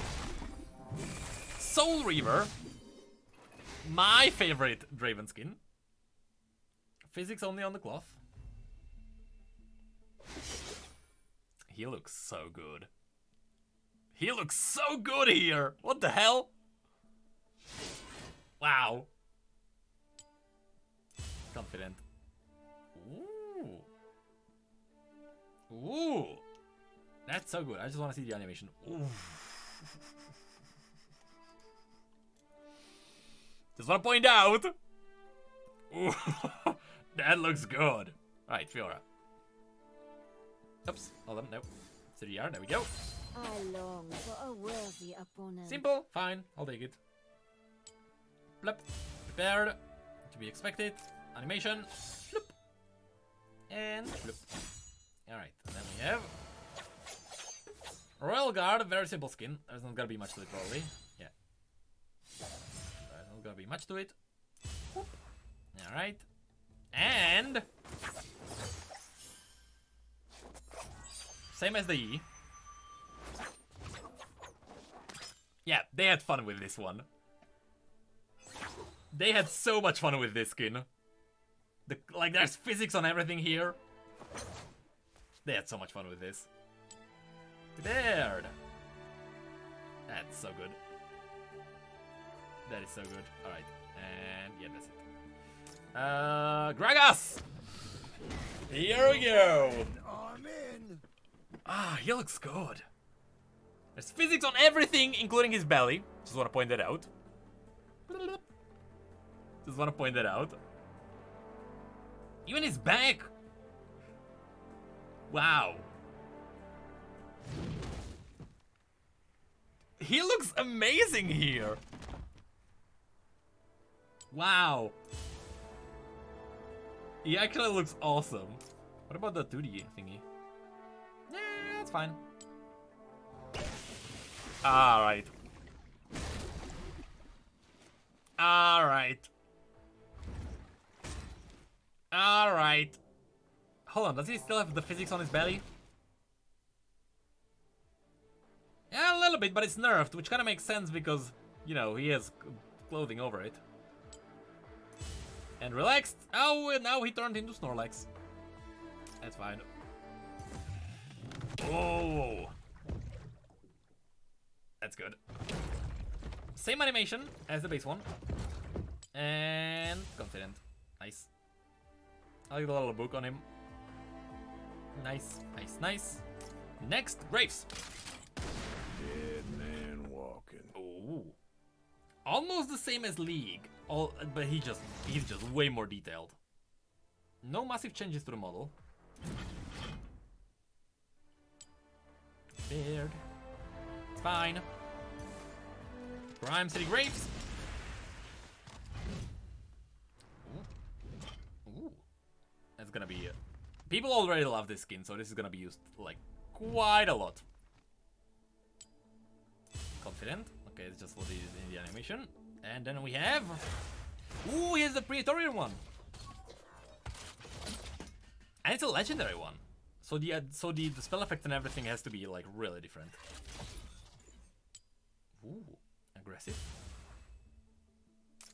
Soul Reaver. My favorite Draven skin. Physics only on the cloth. He looks so good. He looks so good here. What the hell? Wow. Confident. Ooh. Ooh. That's so good. I just want to see the animation. Ooh. Just want to point out. Ooh. That looks good. Alright, Fiora. Oops. Hold on. Nope. 3R. There we go. I long for a worthy opponent. Simple. Fine. I'll take it. Blip. Prepared. To be expected. Animation. Bloop. And bloop. Alright. Then we have Royal Guard. Very simple skin. There's not gonna be much to it, probably. Yeah. There's not gonna be much to it. Alright. And same as the E. Yeah, they had fun with this one. They had so much fun with this skin. Like, there's physics on everything here. They had so much fun with this. Prepared. That's so good. That is so good. Alright. And yeah, that's it. Gragas! Here we go! I'm in. Ah, he looks good. There's physics on everything, including his belly. Just want to point that out. Just want to point that out. Even his back. Wow. He looks amazing here. Wow. He actually looks awesome. What about the 2D thingy? Yeah, that's fine. Alright. Alright. Alright. Hold on, does he still have the physics on his belly? Yeah, a little bit, but it's nerfed, which kind of makes sense because, you know, he has clothing over it. And relaxed. Oh, and now he turned into Snorlax. That's fine. Oh. That's good. Same animation as the base one. And confident. Nice. I like the little book on him. Nice, nice, nice. Next, Graves. Dead man walking. Oh. Almost the same as League. But he's just way more detailed. No massive changes to the model. Prepared. It's fine. Prime City Graves. Ooh. That's gonna be it. People already love this skin, so this is gonna be used like quite a lot. Confident. Okay, it's just what it is in the animation. And then we have... Ooh, here's the Praetorian one. And it's a legendary one. So the spell effect and everything has to be like really different. Ooh, aggressive.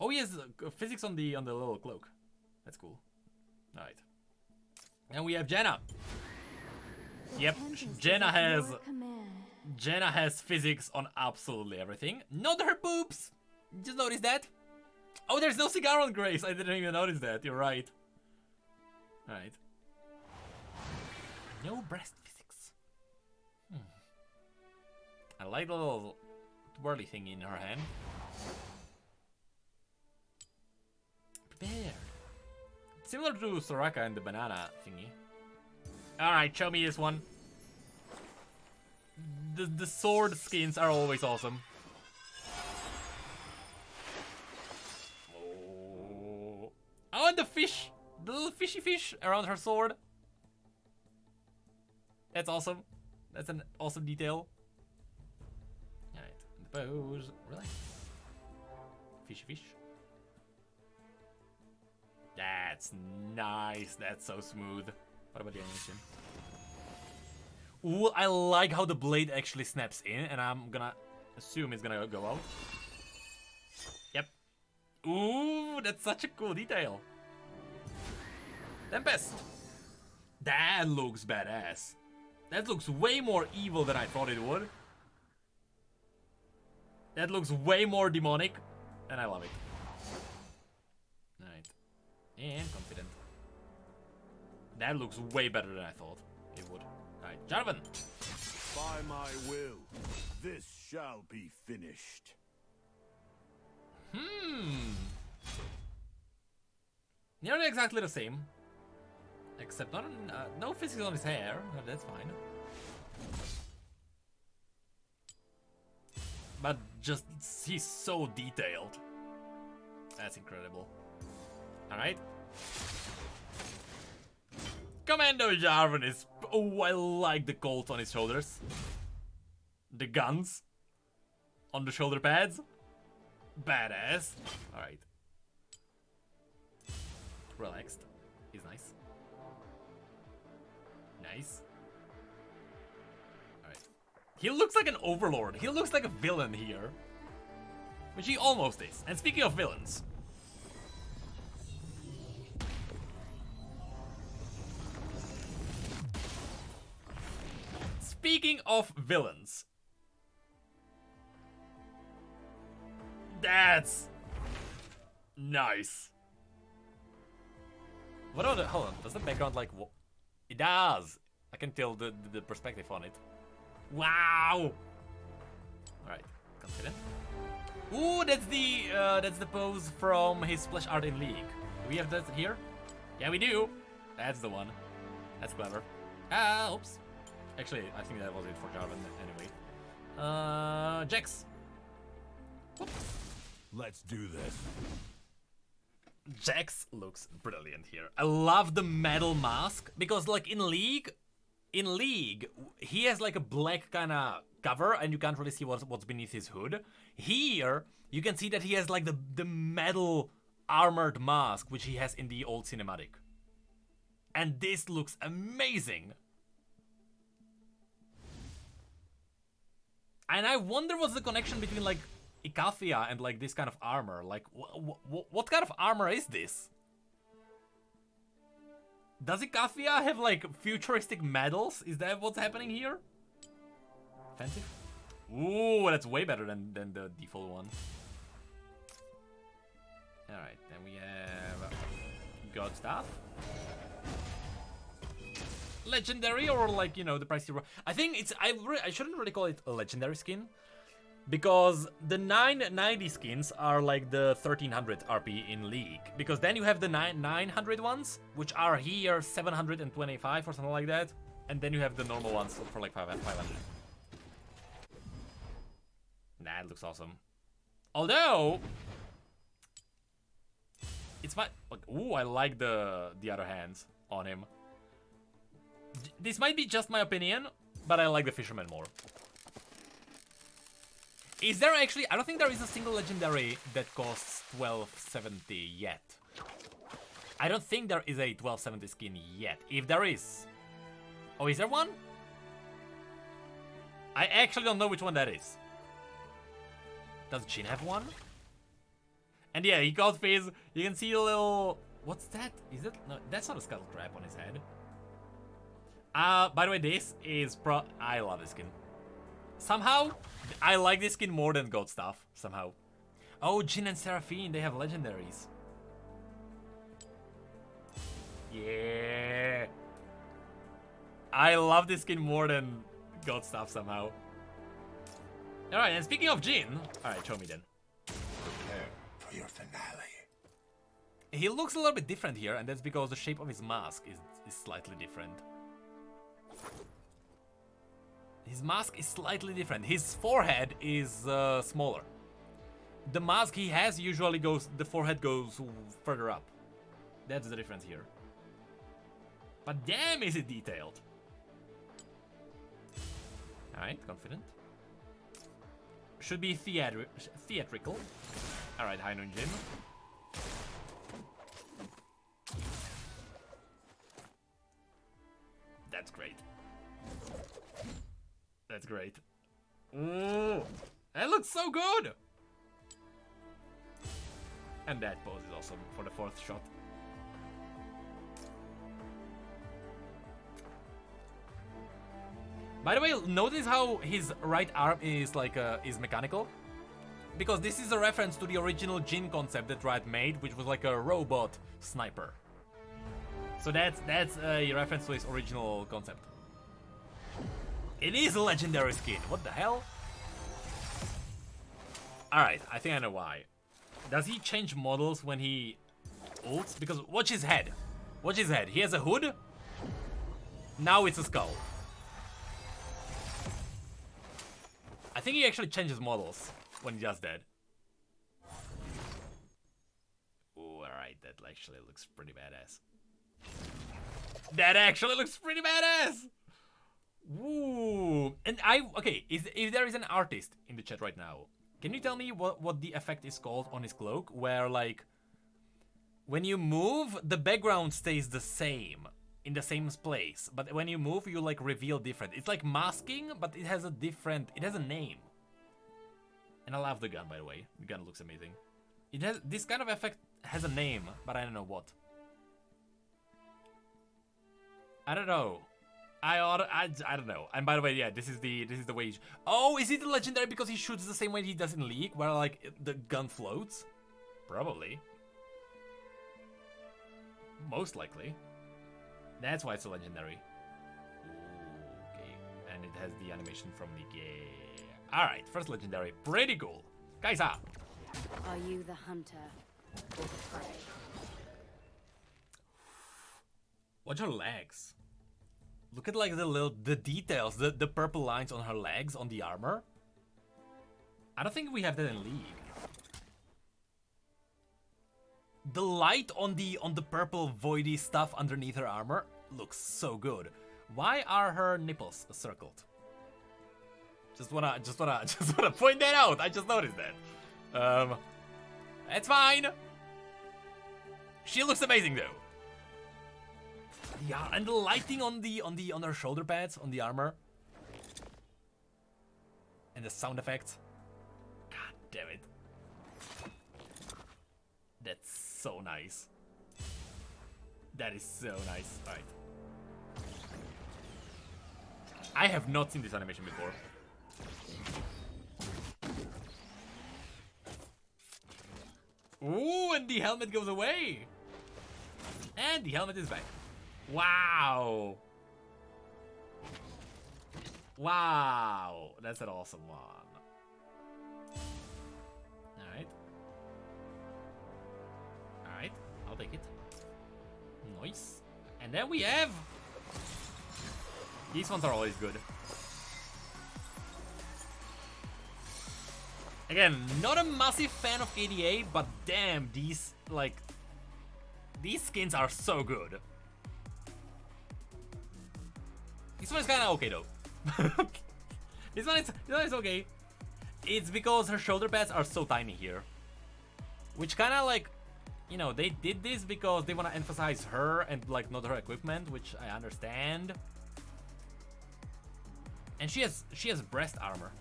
Oh, he has physics on the little cloak. That's cool. All right. And we have Jenna. Yep, Jenna has physics on absolutely everything. Not her boobs. Just notice that. Oh, there's no cigar on Grace. I didn't even notice that. You're right. All right. No breast physics. I like the little twirly thing in her hand. Prepared. Similar to Soraka and the banana thingy. Alright, show me this one. The sword skins are always awesome. Oh, and the fish! The little fishy fish around her sword. That's awesome. That's an awesome detail. Alright, the pose. Relax. Fishy fish. That's nice. That's so smooth. What about the animation? Ooh, I like how the blade actually snaps in, and I'm gonna assume it's gonna go out. Yep. Ooh, that's such a cool detail. Tempest. That looks badass. That looks way more evil than I thought it would. That looks way more demonic, and I love it. Alright. And confident. That looks way better than I thought it would. Alright, Jarvan! By my will, this shall be finished. Nearly exactly the same. Except not no physics on his hair, but that's fine. But just, he's so detailed. That's incredible. Alright. Commando Jarvan is... Oh, I like the Colt on his shoulders. The guns. On the shoulder pads. Badass. Alright. Relaxed. He's nice. Nice. Alright. He looks like an overlord. He looks like a villain here. Which he almost is. And speaking of villains. Speaking of villains. That's nice. What are the... Hold on. Does the background like... It does. I can tell the perspective on it. Wow. Alright. Confident. Ooh, that's the pose from his splash art in League. Do we have that here? Yeah, we do. That's the one. That's clever. Ah, oops. Actually, I think that was it for Jarvan anyway. Jax. Whoop. Let's do this. Jax looks brilliant here. I love the metal mask because, like, in League, he has like a black kind of cover and you can't really see what's beneath his hood. Here, you can see that he has like the metal armored mask which he has in the old cinematic. And this looks amazing. And I wonder what's the connection between like Ikathia and like this kind of armor. Like, what kind of armor is this? Does Ikathia have like futuristic medals? Is that what's happening here? Fancy? Ooh, that's way better than the default one. Alright, then we have God Staff. Legendary or like, you know, the price hero. I think it's, I shouldn't really call it a legendary skin. Because the 990 skins are like the 1300 RP in League. Because then you have the 900 ones, which are here 725 or something like that. And then you have the normal ones for like 500. Nah, it looks awesome. Although, it's fine. Like, ooh, I like the other hands on him. This might be just my opinion, but I like the Fisherman more. Is there actually... I don't think there is a single legendary that costs 1270 yet. I don't think there is a 1270 skin yet. If there is... Oh, is there one? I actually don't know which one that is. Does Jhin have one? And yeah, he got Fizz. You can see a little... What's that? Is it? No, that's not a Scuttle Crab on his head. By the way, this is I love this skin. Somehow, I like this skin more than God Stuff, somehow. Oh, Jhin and Seraphine, they have legendaries. Yeah. I love this skin more than God Stuff, somehow. Alright, and speaking of Jhin... Alright, show me then. Prepare for your finale. He looks a little bit different here, and that's because the shape of his mask is slightly different. His mask is slightly different. His forehead is smaller. The mask he has usually goes... The forehead goes further up. That's the difference here. But damn, is it detailed. Alright, confident. Should be theatrical. Alright, High Noon Gym. That's great. That's great. Ooh, that looks so good! And that pose is awesome for the fourth shot. By the way, notice how his right arm is like is mechanical. because this is a reference to the original Jin concept that Riot made, which was like a robot sniper. So that's a reference to his original concept. It is a legendary skin. What the hell? Alright, I think I know why. Does he change models when he ults? Because watch his head. Watch his head. He has a hood. Now it's a skull. I think he actually changes models when he does that. Ooh, alright, that actually looks pretty badass. That actually looks pretty badass! Ooh. And okay, if there is an artist in the chat right now, can you tell me what the effect is called on his cloak? Where, like, when you move, the background stays the same, in the same place. But when you move, you, like, reveal different. It's like masking, but it has a name. And I love the gun, by the way. The gun looks amazing. This kind of effect has a name, but I don't know what. I don't know. I don't know. And by the way, yeah, this is the way. Oh, is it a legendary because he shoots the same way he does in League, where like the gun floats? Probably. Most likely. That's why it's a legendary. Ooh, okay, and it has the animation from the game. All right, first legendary, pretty cool. Kaisa. Are you the hunter or the prey? Watch her legs. Look at like the details, the purple lines on her legs on the armor. I don't think we have that in League. The light on the purple voidy stuff underneath her armor looks so good. Why are her nipples circled? Just wanna point that out. I just noticed that. That's fine. She looks amazing though. Yeah, and the lighting on her shoulder pads on the armor. And the sound effects. God damn it. That's so nice. That is so nice. Alright. I have not seen this animation before. Ooh, and the helmet goes away. And the helmet is back. Wow. Wow. That's an awesome one. Alright. Alright, I'll take it. Nice. And then we have... These ones are always good. Again, not a massive fan of ADA, but damn, these, like... These skins are so good. This one is kind of okay though. This one is okay. It's because her shoulder pads are so tiny here. Which kind of like, you know, they did this because they want to emphasize her and like not her equipment, which I understand. And she has breast armor.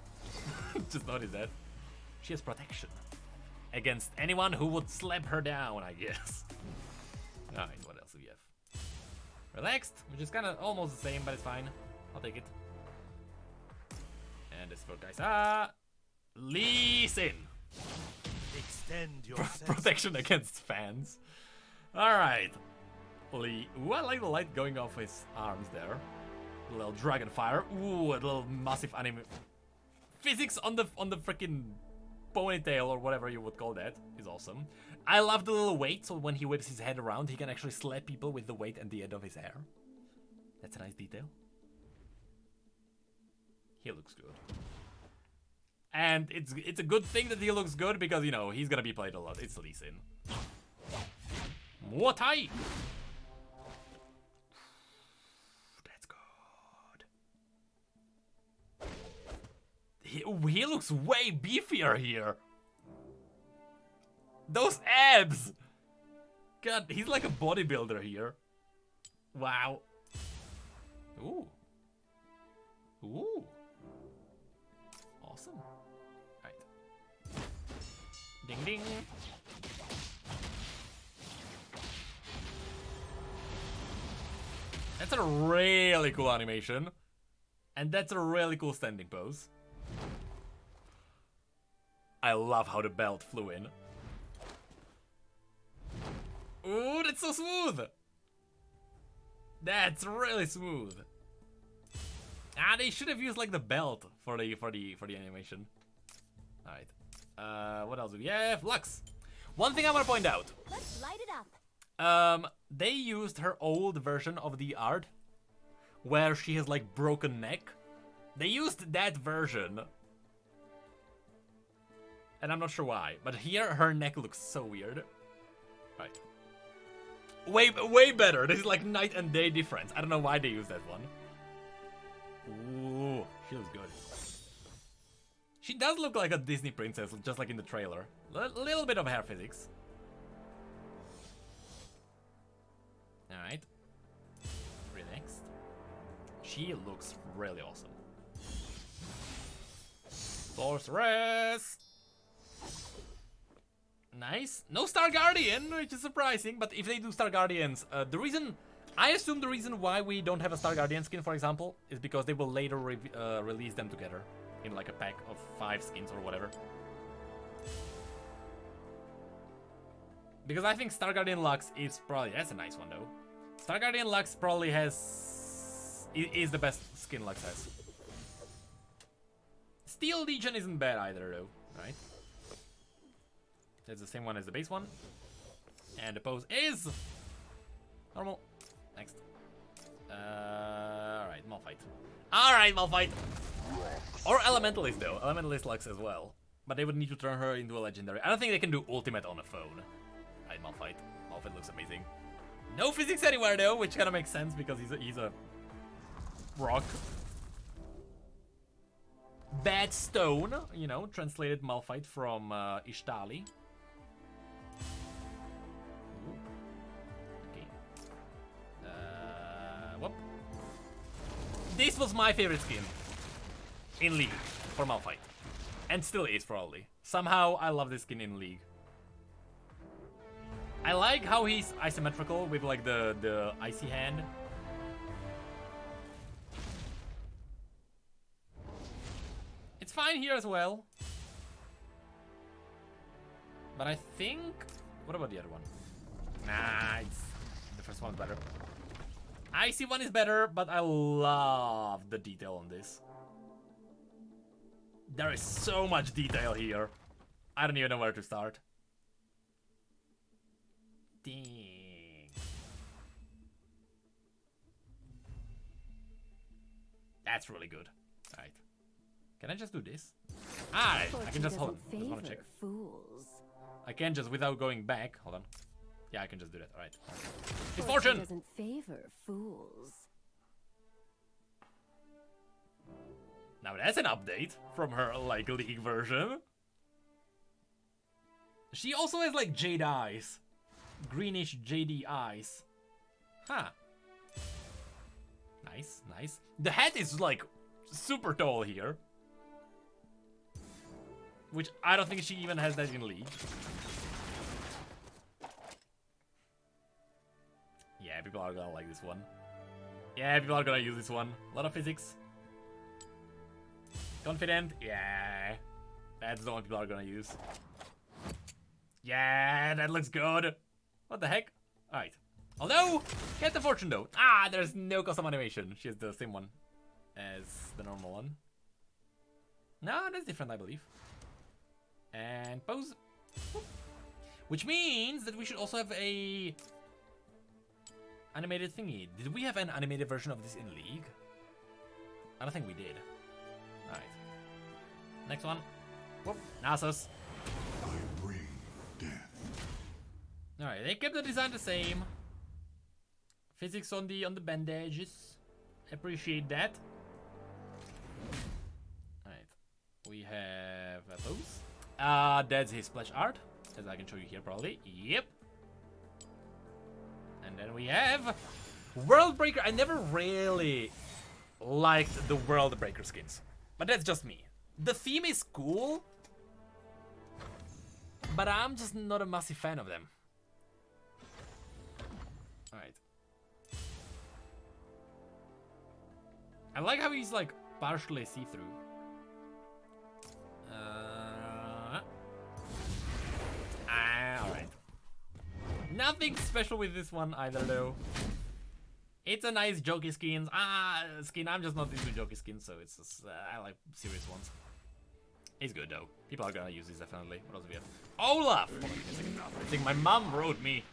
Just notice that. She has protection against anyone who would slap her down, I guess. Alright, what else do we have? Relaxed, which is kind of almost the same, but it's fine. I'll take it. And this for guys. Listen. Extend your Protection against fans. Alright. Lee. Ooh, I like the light going off his arms there. A little dragon fire. Ooh, a little massive anime. Physics on the freaking ponytail or whatever you would call that is awesome. I love the little weight, so when he whips his head around, he can actually slap people with the weight and the end of his hair. That's a nice detail. He looks good. And it's a good thing that he looks good because, you know, he's gonna be played a lot. It's Lee Sin. Muay Thai! That's good. He looks way beefier here. Those abs! God, he's like a bodybuilder here. Wow. Ooh. Ooh. Awesome. Right. Ding ding. That's a really cool animation. And that's a really cool standing pose. I love how the belt flew in. Ooh, that's so smooth. That's really smooth. Ah, they should have used like the belt for the animation. All right. What else do we have? Lux. One thing I want to point out. Let's light it up. They used her old version of the art where she has like broken neck. They used that version. And I'm not sure why, but here her neck looks so weird. Right. Way better. This is like night and day difference. I don't know why they used that one. Ooh, she looks good. She does look like a Disney princess, just like in the trailer. Little bit of hair physics. Alright. Next. She looks really awesome. Sorceress! Nice. No Star Guardian, which is surprising, but if they do Star Guardians, I assume the reason why we don't have a Star Guardian skin, for example, is because they will later release them together in like a pack of 5 skins or whatever. Because I think Star Guardian Lux is probably, that's a nice one though. Star Guardian Lux probably is the best skin Lux has. Steel Legion isn't bad either though, right? That's the same one as the base one. And the pose is normal. Next. Alright, Malphite. Alright, Malphite! Or Elementalist though. Elementalist Lux as well. But they would need to turn her into a legendary. I don't think they can do ultimate on a phone. Alright, Malphite. Malphite looks amazing. No physics anywhere though, which kind of makes sense because he's a rock. Bad Stone, you know, translated Malphite from Ishtali. Whoop. This was my favorite skin in League for Malphite. And still is, probably. Somehow, I love this skin in League. I like how he's asymmetrical with like the icy hand. It's fine here as well. But I think... What about the other one? Nah, the first one's better. Icy one is better, but I love the detail on this. There is so much detail here. I don't even know where to start. Dang. That's really good. Alright. Can I just do this? Ah, I can just hold on. Just wanna check. Fools. I can just without going back. Hold on. Yeah, I can just do that. Alright. It's fortune! Doesn't favor fools. Now that's an update from her like League version. She also has like jade eyes. Greenish jadey eyes. Huh. Nice, nice. The head is like super tall here. Which I don't think she even has that in League. Yeah, people are gonna like this one. Yeah, people are gonna use this one. A lot of physics. Confident? Yeah. That's the one people are gonna use. Yeah, that looks good. What the heck? Alright. Although, get the fortune though. Ah, there's no custom animation. She has the same one as the normal one. No, that's different, I believe. And pose. Which means that we should also have a animated thingy. Did we have an animated version of this in League? I don't think we did. Alright. Next one. Whoop. Nasus. I bring death. Alright, they kept the design the same. Physics on the bandages. Appreciate that. Alright. We have a pose. That's his splash art. As I can show you here probably. Yep. And then we have World Breaker. I never really liked the World Breaker skins. But that's just me. The theme is cool. But I'm just not a massive fan of them. Alright. I like how he's like partially see-through. Nothing special with this one either, though. It's a nice jokey skin. I'm just not into jokey skins, so it's just, I like serious ones. It's good though. People are gonna use this definitely. What else do we have? Olaf! Hold on, give me a second. I think my mom wrote me.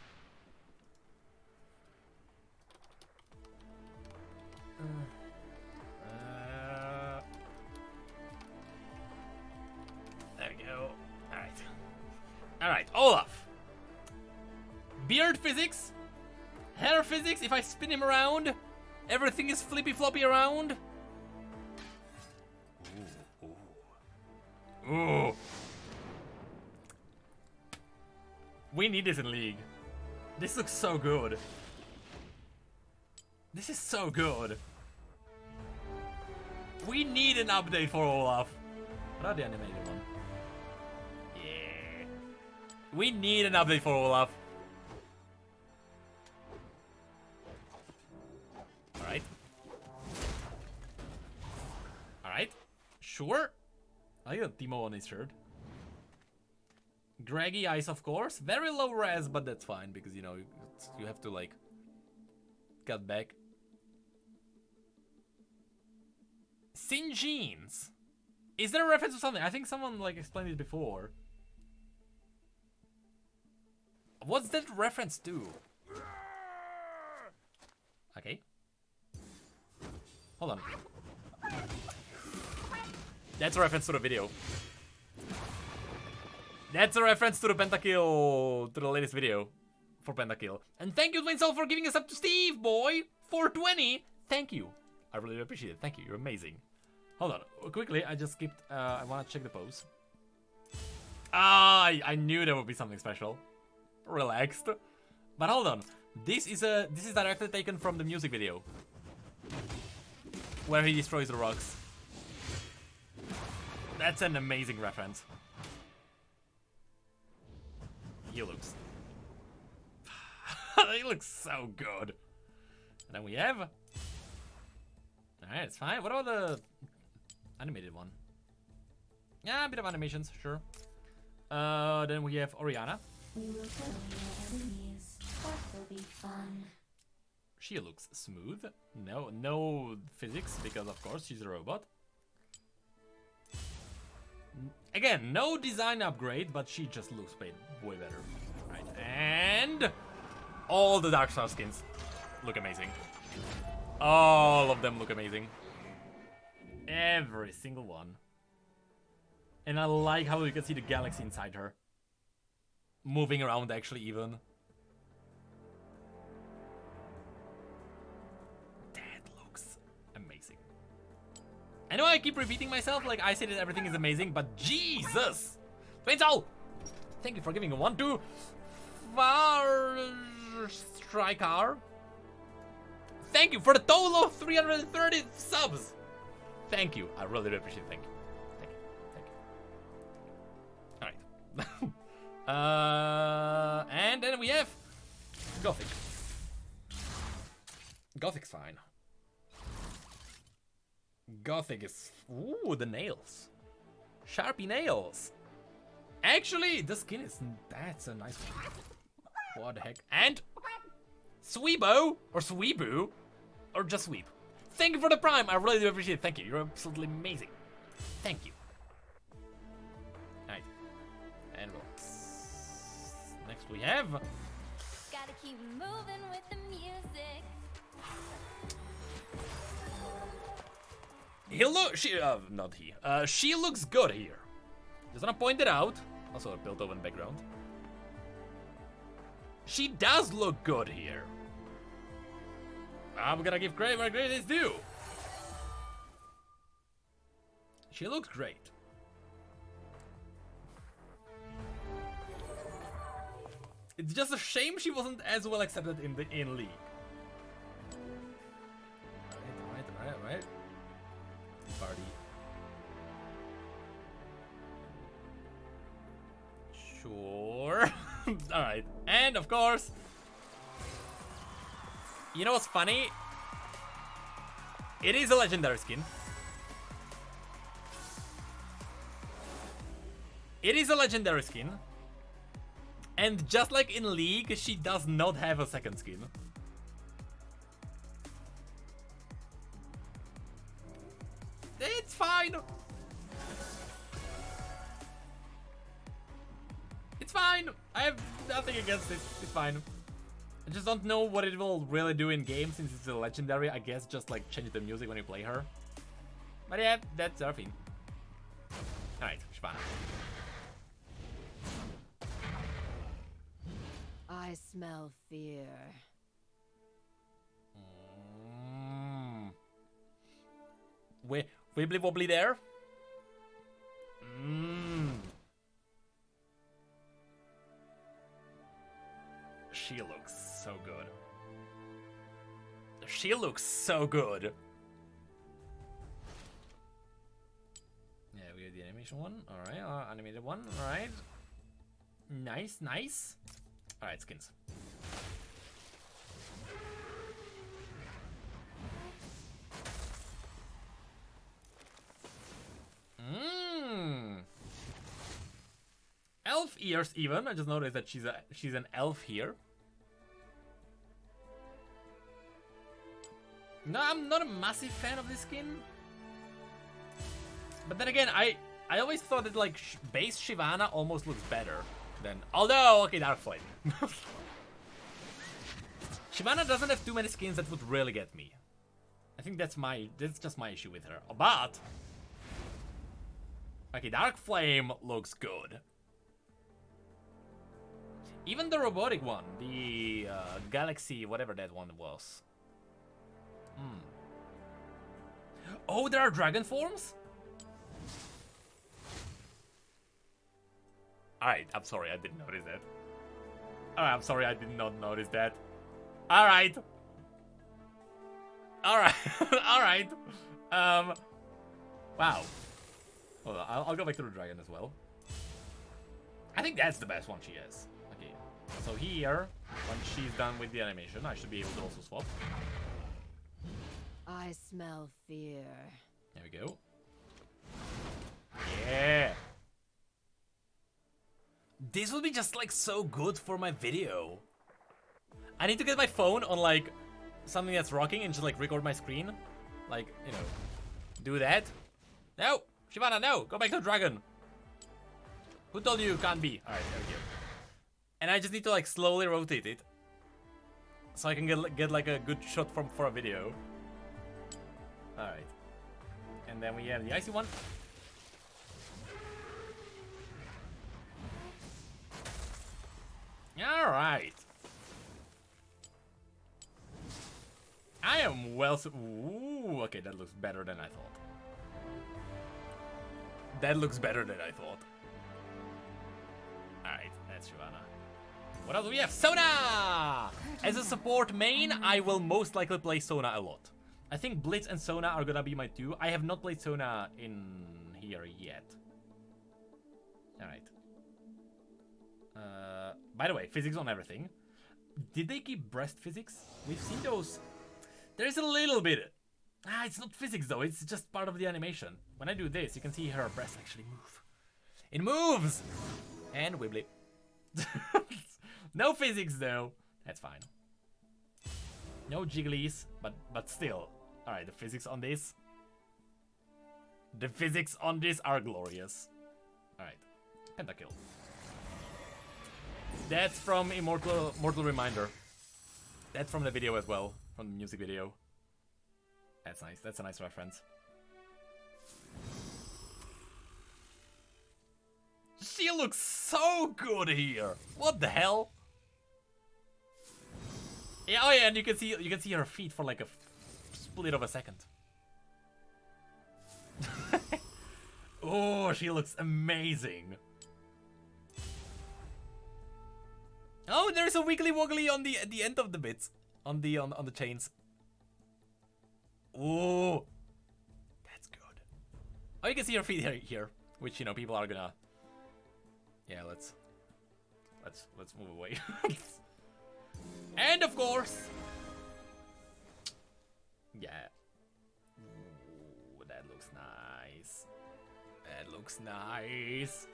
There we go. Alright. Alright, Olaf. Beard physics. Hair physics. If I spin him around, everything is flippy floppy around. Ooh. We need this in League. This looks so good. This is so good. We need an update for Olaf. What are the animated one? Yeah. We need an update for Olaf. Alright. Alright. Sure. I got Timo on his shirt. Greggy eyes, of course. Very low res, but that's fine because, you know, you have to, like, cut back. Sin jeans. Is there a reference to something? I think someone, like, explained it before. What's that reference to? Okay. Hold on. That's a reference to the video. That's a reference to the Pentakill, to the latest video for Pentakill. And thank you, Twinsol, for giving us up to Steve, boy! 420! Thank you. I really appreciate it. Thank you. You're amazing. Hold on. Quickly, I just skipped. I want to check the pose. I knew there would be something special. Relaxed. But hold on. This is directly taken from the music video. Where he destroys the rocks. That's an amazing reference. He looks... he looks so good. And then we have... Alright, it's fine. What about the animated one? Yeah, a bit of animations, sure. Then we have Orianna. We will kill your enemies. That will be fun. She looks smooth. No physics, because of course she's a robot. Again, no design upgrade, but she just looks way better. Right, and all the Darkstar skins look amazing. All of them look amazing. Every single one. And I like how you can see the galaxy inside her. Moving around actually even. That looks amazing. I know I keep repeating myself, like I say that everything is amazing, but Jesus! Twinsol! Thank you for giving a 1-2 Striker. Thank you for the total of 330 subs. Thank you. I really appreciate it. Thank you. Thank you. Alright. And then we have Gothic. Gothic's fine. Gothic is... Ooh, the nails. Sharpie nails. Actually, the skin is... That's a nice one. What the heck? And... Sweebo, or Sweebu, or just Sweep. Thank you for the Prime. I really do appreciate it. Thank you. You're absolutely amazing. Thank you. Alright. And next we have... Gotta keep moving with the music. She looks good here. Just wanna point it out. Also a Piltover background. She does look good here. I'm gonna give credit where credit is due. She looks great. It's just a shame she wasn't as well accepted in League. Alright. Party. Sure. Alright. And of course, you know what's funny? It is a legendary skin. And just like in League, she does not have a second skin. It's fine. It's fine. I have nothing against it. It's fine. I just don't know what it will really do in game since it's a legendary. I guess just like change the music when you play her. But yeah, that's our thing. Alright, Shyvana. I smell fear. Wibbly wobbly there. She looks so good. She looks so good. Yeah, we have the animation one. Alright, animated one. Alright. Nice, nice. Alright, skins. Elf ears even. I just noticed that she's an elf here. No, I'm not a massive fan of this skin. But then again, I always thought that like base Shyvana almost looks better than. Although, okay, Dark Flame. Shyvana doesn't have too many skins that would really get me. I think that's just my issue with her. But okay, Dark Flame looks good. Even the robotic one, the Galaxy, whatever that one was. Oh, there are dragon forms? Alright, I'm sorry, I didn't notice that. Alright, I'm sorry, I did not notice that. Alright. Alright, alright. Wow. Hold on, I'll go back to the dragon as well. I think that's the best one she has. Okay, so here, when she's done with the animation, I should be able to also swap. I smell fear. There we go. Yeah. This would be just like so good for my video. I need to get my phone on like something that's rocking and just like record my screen. Like, you know, do that. No, Shyvana, no, go back to dragon. Who told you can't be? Alright, there we go. And I just need to like slowly rotate it. So I can get like a good shot for a video. Alright. And then we have the icy one. Alright. I am well... Ooh, okay, that looks better than I thought. That looks better than I thought. Alright, that's Shyvana. What else do we have? Sona! As a support main, I will most likely play Sona a lot. I think Blitz and Sona are gonna be my two. I have not played Sona in here yet. Alright. By the way, physics on everything. Did they keep breast physics? We've seen those. There's a little bit. It's not physics though, it's just part of the animation. When I do this, you can see her breast actually move. It moves! And wibbly. No physics though. That's fine. No jigglies, but still. Alright, the physics on this. The physics on this are glorious. Alright. Pentakill. That's from Mortal Reminder. That's from the video as well. From the music video. That's nice. That's a nice reference. She looks so good here. What the hell? Yeah, oh yeah, and you can see her feet for like a split of a second. Oh, she looks amazing. Oh, there's a wiggly woggly on the at the end of the bits, on the chains. Oh, that's good. Oh, you can see her feet here, which you know people are gonna. Yeah, let's move away. And of course, yeah. Ooh, that looks nice. That looks nice.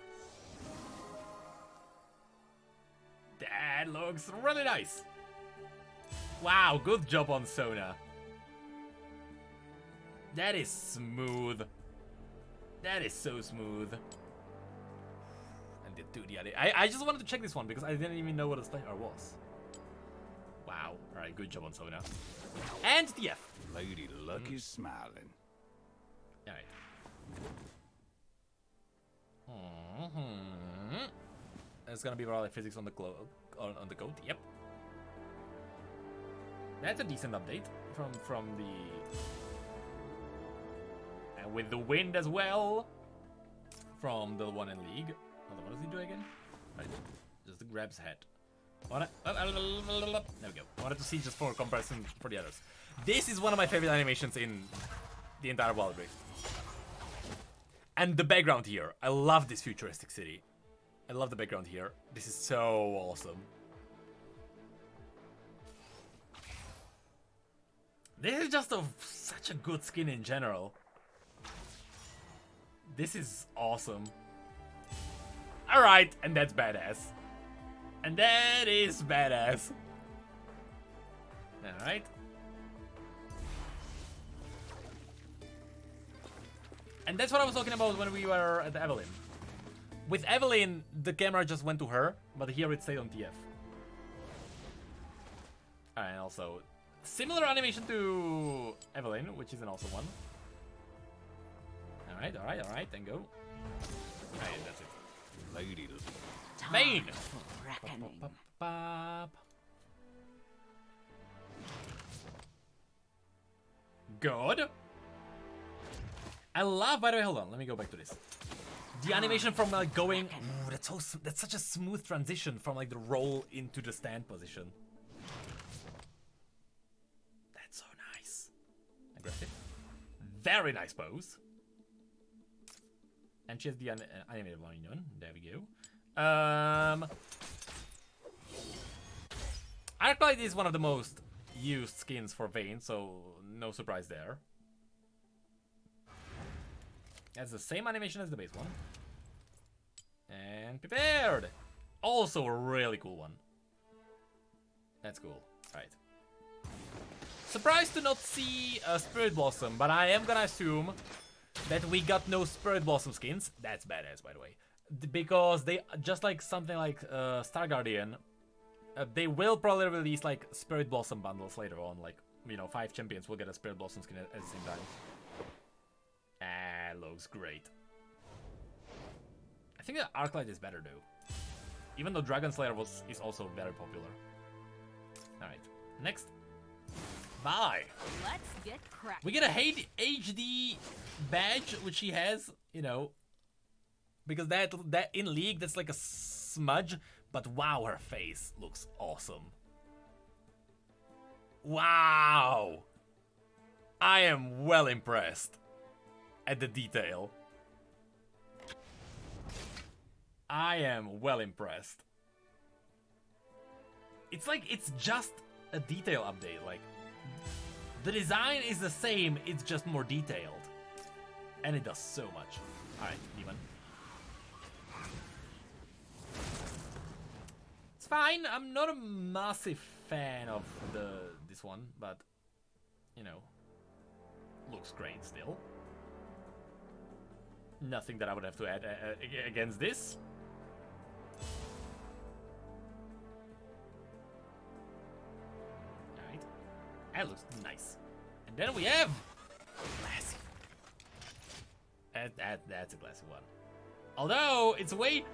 That looks really nice. Wow, good job on Sona. That is smooth. That is so smooth. And the dude, yeah, I just wanted to check this one because I didn't even know what a Slayer was. Wow. Alright, good job on Sona. And TF. Lady Luck is smiling. Alright. There's gonna be probably physics on the on the coat. Yep. That's a decent update from the and with the wind as well from the one in League. What does he do again? Right, just grabs head. There we go. Wanted to see just for comparison for the others. This is one of my favorite animations in the entire Wild Rift. And the background here. I love this futuristic city. I love the background here. This is so awesome. This is just such a good skin in general. This is awesome. Alright, and that's badass. And that is badass. Alright. And that's what I was talking about when we were at Evelyn. With Evelyn, the camera just went to her, but here it stayed on TF. And also, similar animation to Evelyn, which is an awesome one. Alright, alright, alright, then go. Alright, that's it. Lady Main! Reckoning. Good. I love, by the way, hold on, let me go back to this. The animation from like going, ooh, that's such a smooth transition from like the roll into the stand position. That's so nice. Aggressive. Very nice pose. And she has the animated one on. There we go. Akali is one of the most used skins for Vayne, so no surprise there. Has the same animation as the base one. And prepared! Also a really cool one. That's cool. Right. Surprised to not see a Spirit Blossom, but I am gonna assume that we got no Spirit Blossom skins. That's badass, by the way. Because they, just like something like Star Guardian, they will probably release like Spirit Blossom bundles later on. Like, you know, 5 champions will get a Spirit Blossom skin at the same time. Ah, looks great. I think that Arclight is better though. Even though Dragon Slayer is also very popular. Alright, next. Bye. Let's get cracked. We get a HD badge, which she has, you know. Because that in League, that's like a smudge. But wow, her face looks awesome. Wow. I am well impressed at the detail. I am well impressed. It's like, it's just a detail update. Like, the design is the same, it's just more detailed. And it does so much. Alright, Demon. It's fine, I'm not a massive fan of this one, but, you know, looks great still. Nothing that I would have to add against this. Alright. That looks nice. And then we have classy. That's a classy one. Although it's way,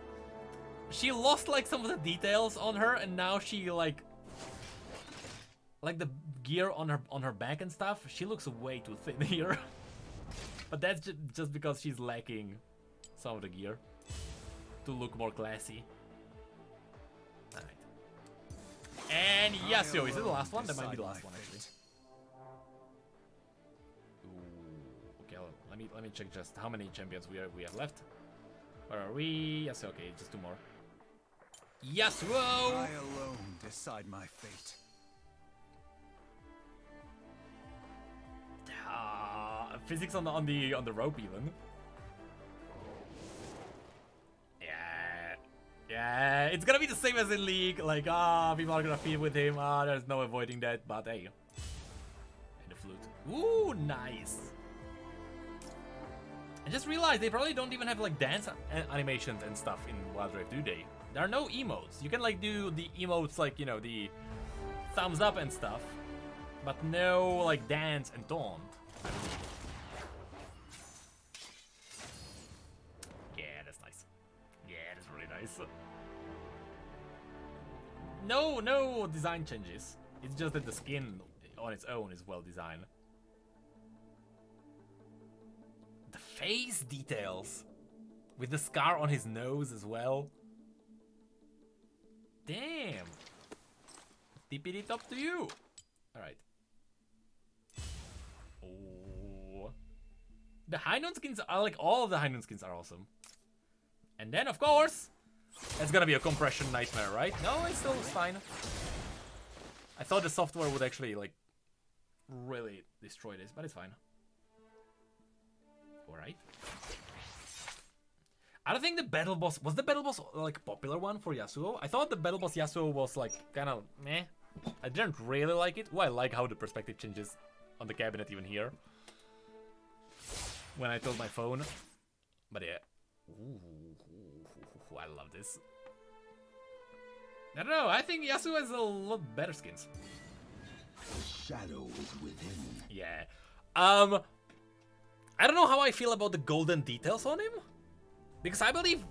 she lost like some of the details on her, and now she like the gear on her back and stuff. She looks way too thin here. But that's just because she's lacking some of the gear to look more classy. Alright. And Yasuo, is it the last one? That might be the last one actually. Ooh, okay, let me check just how many champions we have left. Where are we? Yasuo, okay, just 2 more. Yasuo! I alone decide my fate. Physics on the rope even. Yeah, It's gonna be the same as in League. Like, people are gonna feed with him. There's no avoiding that. But hey. And the flute. Ooh, nice. I just realized they probably don't even have like dance animations and stuff in Wild Rift, do they? There are no emotes. You can like do the emotes like, you know, the thumbs up and stuff. But no like dance and taunt. Yeah, that's nice. Yeah, that's really nice. No design changes. It's just that the skin on its own is well designed. The face details with the scar on his nose as well. Damn. Tippity top to you. All right. Oh. The high noon skins are like all of the high noon skins are awesome. And then of course, it's gonna be a compression nightmare, right? No, it's still fine. I thought the software would actually like really destroy this, but it's fine. Alright. I don't think the battle boss was the battle boss like popular one for Yasuo. I thought the battle boss Yasuo was like kind of meh. I didn't really like it. Well, I like how the perspective changes on the cabinet even here when I tilt my phone. But yeah. Ooh, I love this. I don't know, I think Yasuo has a lot better skins. Shadow is within. Yeah. I don't know how I feel about the golden details on him. Because I believe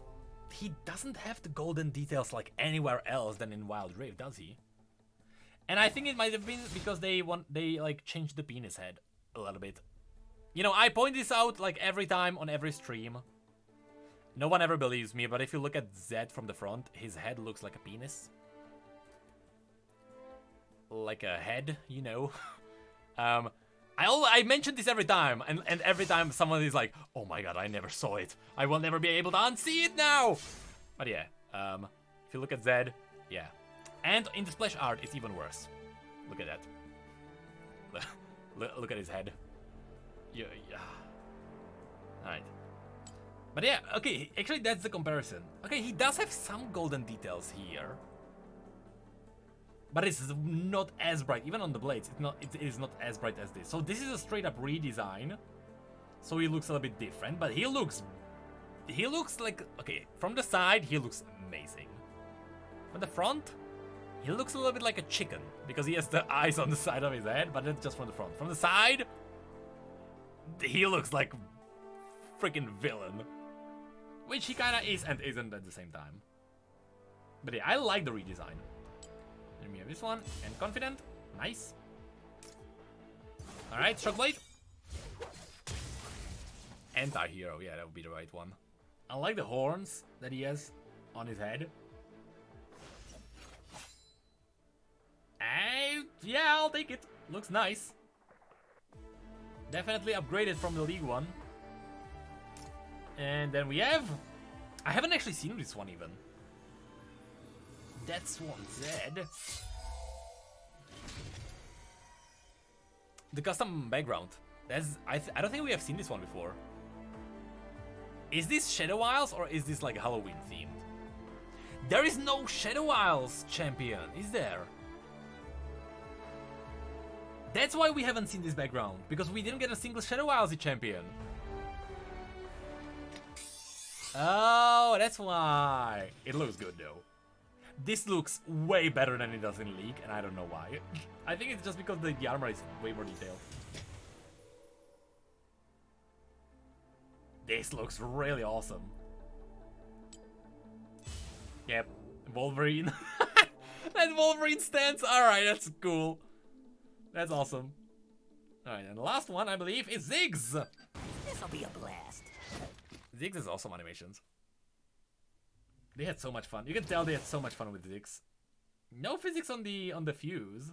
he doesn't have the golden details like anywhere else than in Wild Rift, does he? And I think it might have been because they like changed the penis head a little bit. You know, I point this out like every time on every stream. No one ever believes me, but if you look at Zed from the front, his head looks like a penis. Like a head, you know. I mention this every time, and every time someone is like, oh my god, I never saw it. I will never be able to unsee it now. But yeah, if you look at Zed, yeah. And in the splash art, it's even worse. Look at that. Look at his head. Yeah. Alright. But yeah, okay, actually that's the comparison. Okay, he does have some golden details here. But it's not as bright. Even on the blades, it is not as bright as this. So this is a straight up redesign. So he looks a little bit different, but he looks like, okay, from the side, he looks amazing. From the front, he looks a little bit like a chicken because he has the eyes on the side of his head, but that's just from the front. From the side, he looks like freaking villain. Which he kind of is and isn't at the same time. But yeah, I like the redesign. Let me have this one. And confident. Nice. Alright, Shockblade. Anti-hero. Yeah, that would be the right one. I like the horns that he has on his head. And yeah, I'll take it. Looks nice. Definitely upgraded from the League one. And then we have... I haven't actually seen this one even. That's one Zed. The custom background. That's I don't think we have seen this one before. Is this Shadow Isles or is this like Halloween themed? There is no Shadow Isles champion, is there? That's why we haven't seen this background, because we didn't get a single Shadow Isles champion. Oh, that's why. It looks good though. This looks way better than it does in League, and I don't know why. I think it's just because the armor is way more detailed. This looks really awesome. Yep, Wolverine. That Wolverine stance. Alright, that's cool. That's awesome. Alright, and the last one, I believe, is Ziggs. This'll be a blast. Ziggs is awesome animations. They had so much fun. You can tell they had so much fun with Ziggs. No physics on the fuse.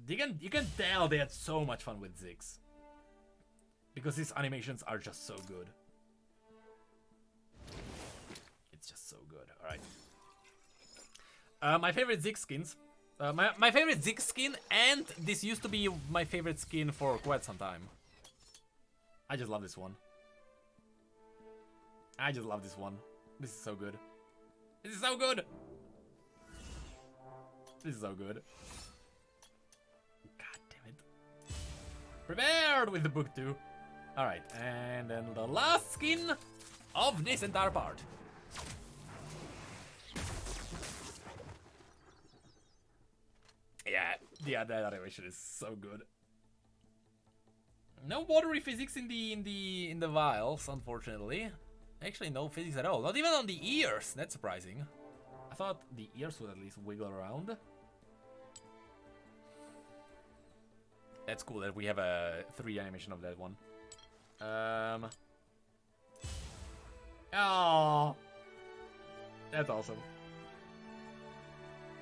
You can tell they had so much fun with Ziggs. Because his animations are just so good. It's just so good. Alright. My favorite Ziggs skins. My favorite Ziggs skin, and this used to be my favorite skin for quite some time. I just love this one. I just love this one. This is so good. This is so good. This is so good. God damn it. Prepared with the book too. Alright, and then the last skin of this entire part. Yeah, that animation is so good. No watery physics in the vials, unfortunately. Actually, no physics at all. Not even on the ears. That's surprising. I thought the ears would at least wiggle around. That's cool that we have a 3D animation of that one. Oh, that's awesome.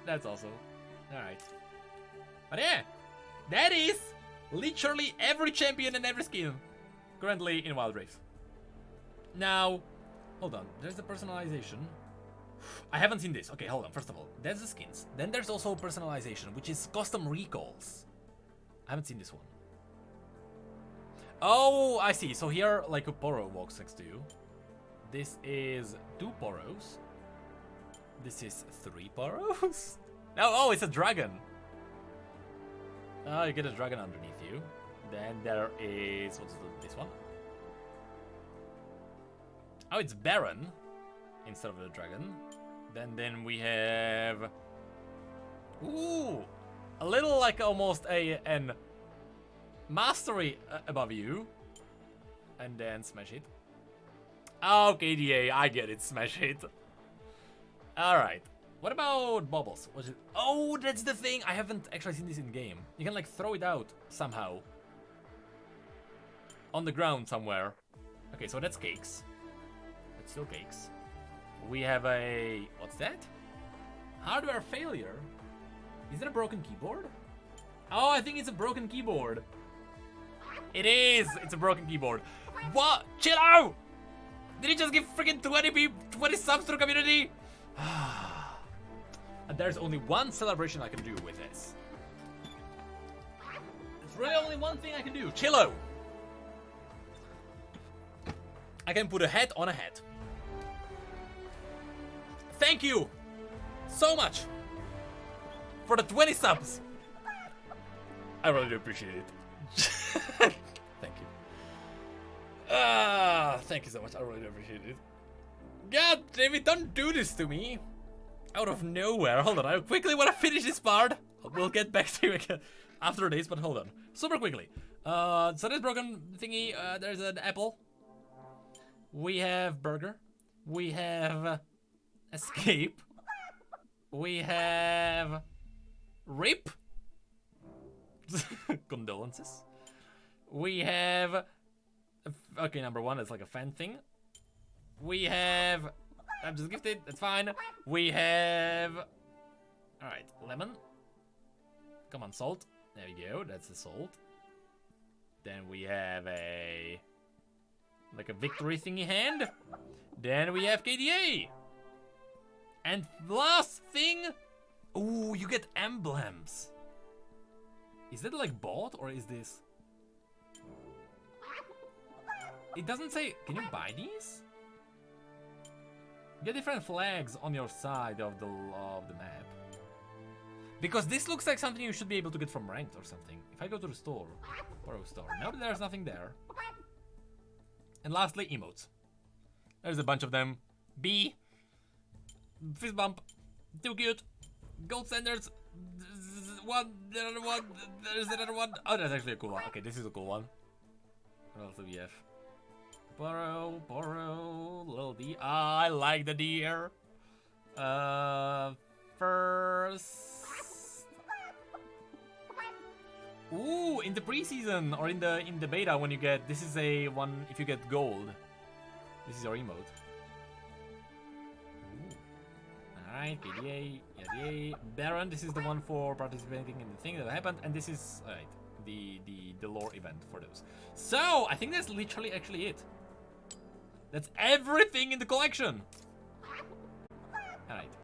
That's awesome. All right. But yeah, that is literally every champion and every skin currently in Wild Rift. Now, hold on. There's the personalization. I haven't seen this. Okay, hold on. First of all, there's the skins. Then there's also personalization, which is custom recalls. I haven't seen this one. Oh, I see. So here, like a Poro walks next to you. This is 2 Poros. This is 3 Poros. Oh, it's a dragon. Oh, you get a dragon underneath you. Then there is... what's this one? Oh, it's Baron instead of the dragon. Then we have... ooh! A little like almost an mastery above you. And then smash it. Oh, KDA, I get it, smash it. Alright. What about bubbles? Was it? Oh, that's the thing. I haven't actually seen this in game. You can like throw it out somehow. On the ground somewhere. Okay, so that's cakes. It's still cakes. We have a... what's that? Hardware failure? Is it a broken keyboard? Oh, I think it's a broken keyboard. It is! It's a broken keyboard. What? Chill out! Did he just give freaking 20 subs to the community? And there's only one celebration I can do with this. There's really only one thing I can do. Chillo! I can put a hat on a hat. Thank you so much for the 20 subs. I really do appreciate it. Thank you. Thank you so much. I really do appreciate it. God damn it, don't do this to me. Out of nowhere. Hold on, I quickly want to finish this part. We'll get back to you again after this, but hold on. Super quickly. So this broken thingy, there's an apple. We have burger. We have escape. We have rip. Condolences. We have... okay, number 1, it's like a fan thing. We have... I'm just gifted, that's fine. We have... alright, lemon. Come on, salt. There we go, that's the salt. Then we have a... like a victory thingy hand. Then we have KDA. And last thing... ooh, you get emblems. Is that like bought or is this... it doesn't say... can you buy these? Get different flags on your side of the map. Because this looks like something you should be able to get from ranked or something. If I go to the store, Poro store, no, there's nothing there. And lastly, emotes. There's a bunch of them. B, fist bump, too cute, gold standards, one, the other one, there's another one. Oh, that's actually a cool one. Okay, this is a cool one. What else do we have? Poro, little D. I like the deer. First. Ooh, in the preseason or in the beta when you get, this is a one, if you get gold. This is your emote. Alright, KDA, yay. Baron, this is the one for participating in the thing that happened, and this is the lore event for those. So I think that's literally actually it. That's everything in the collection. Alright,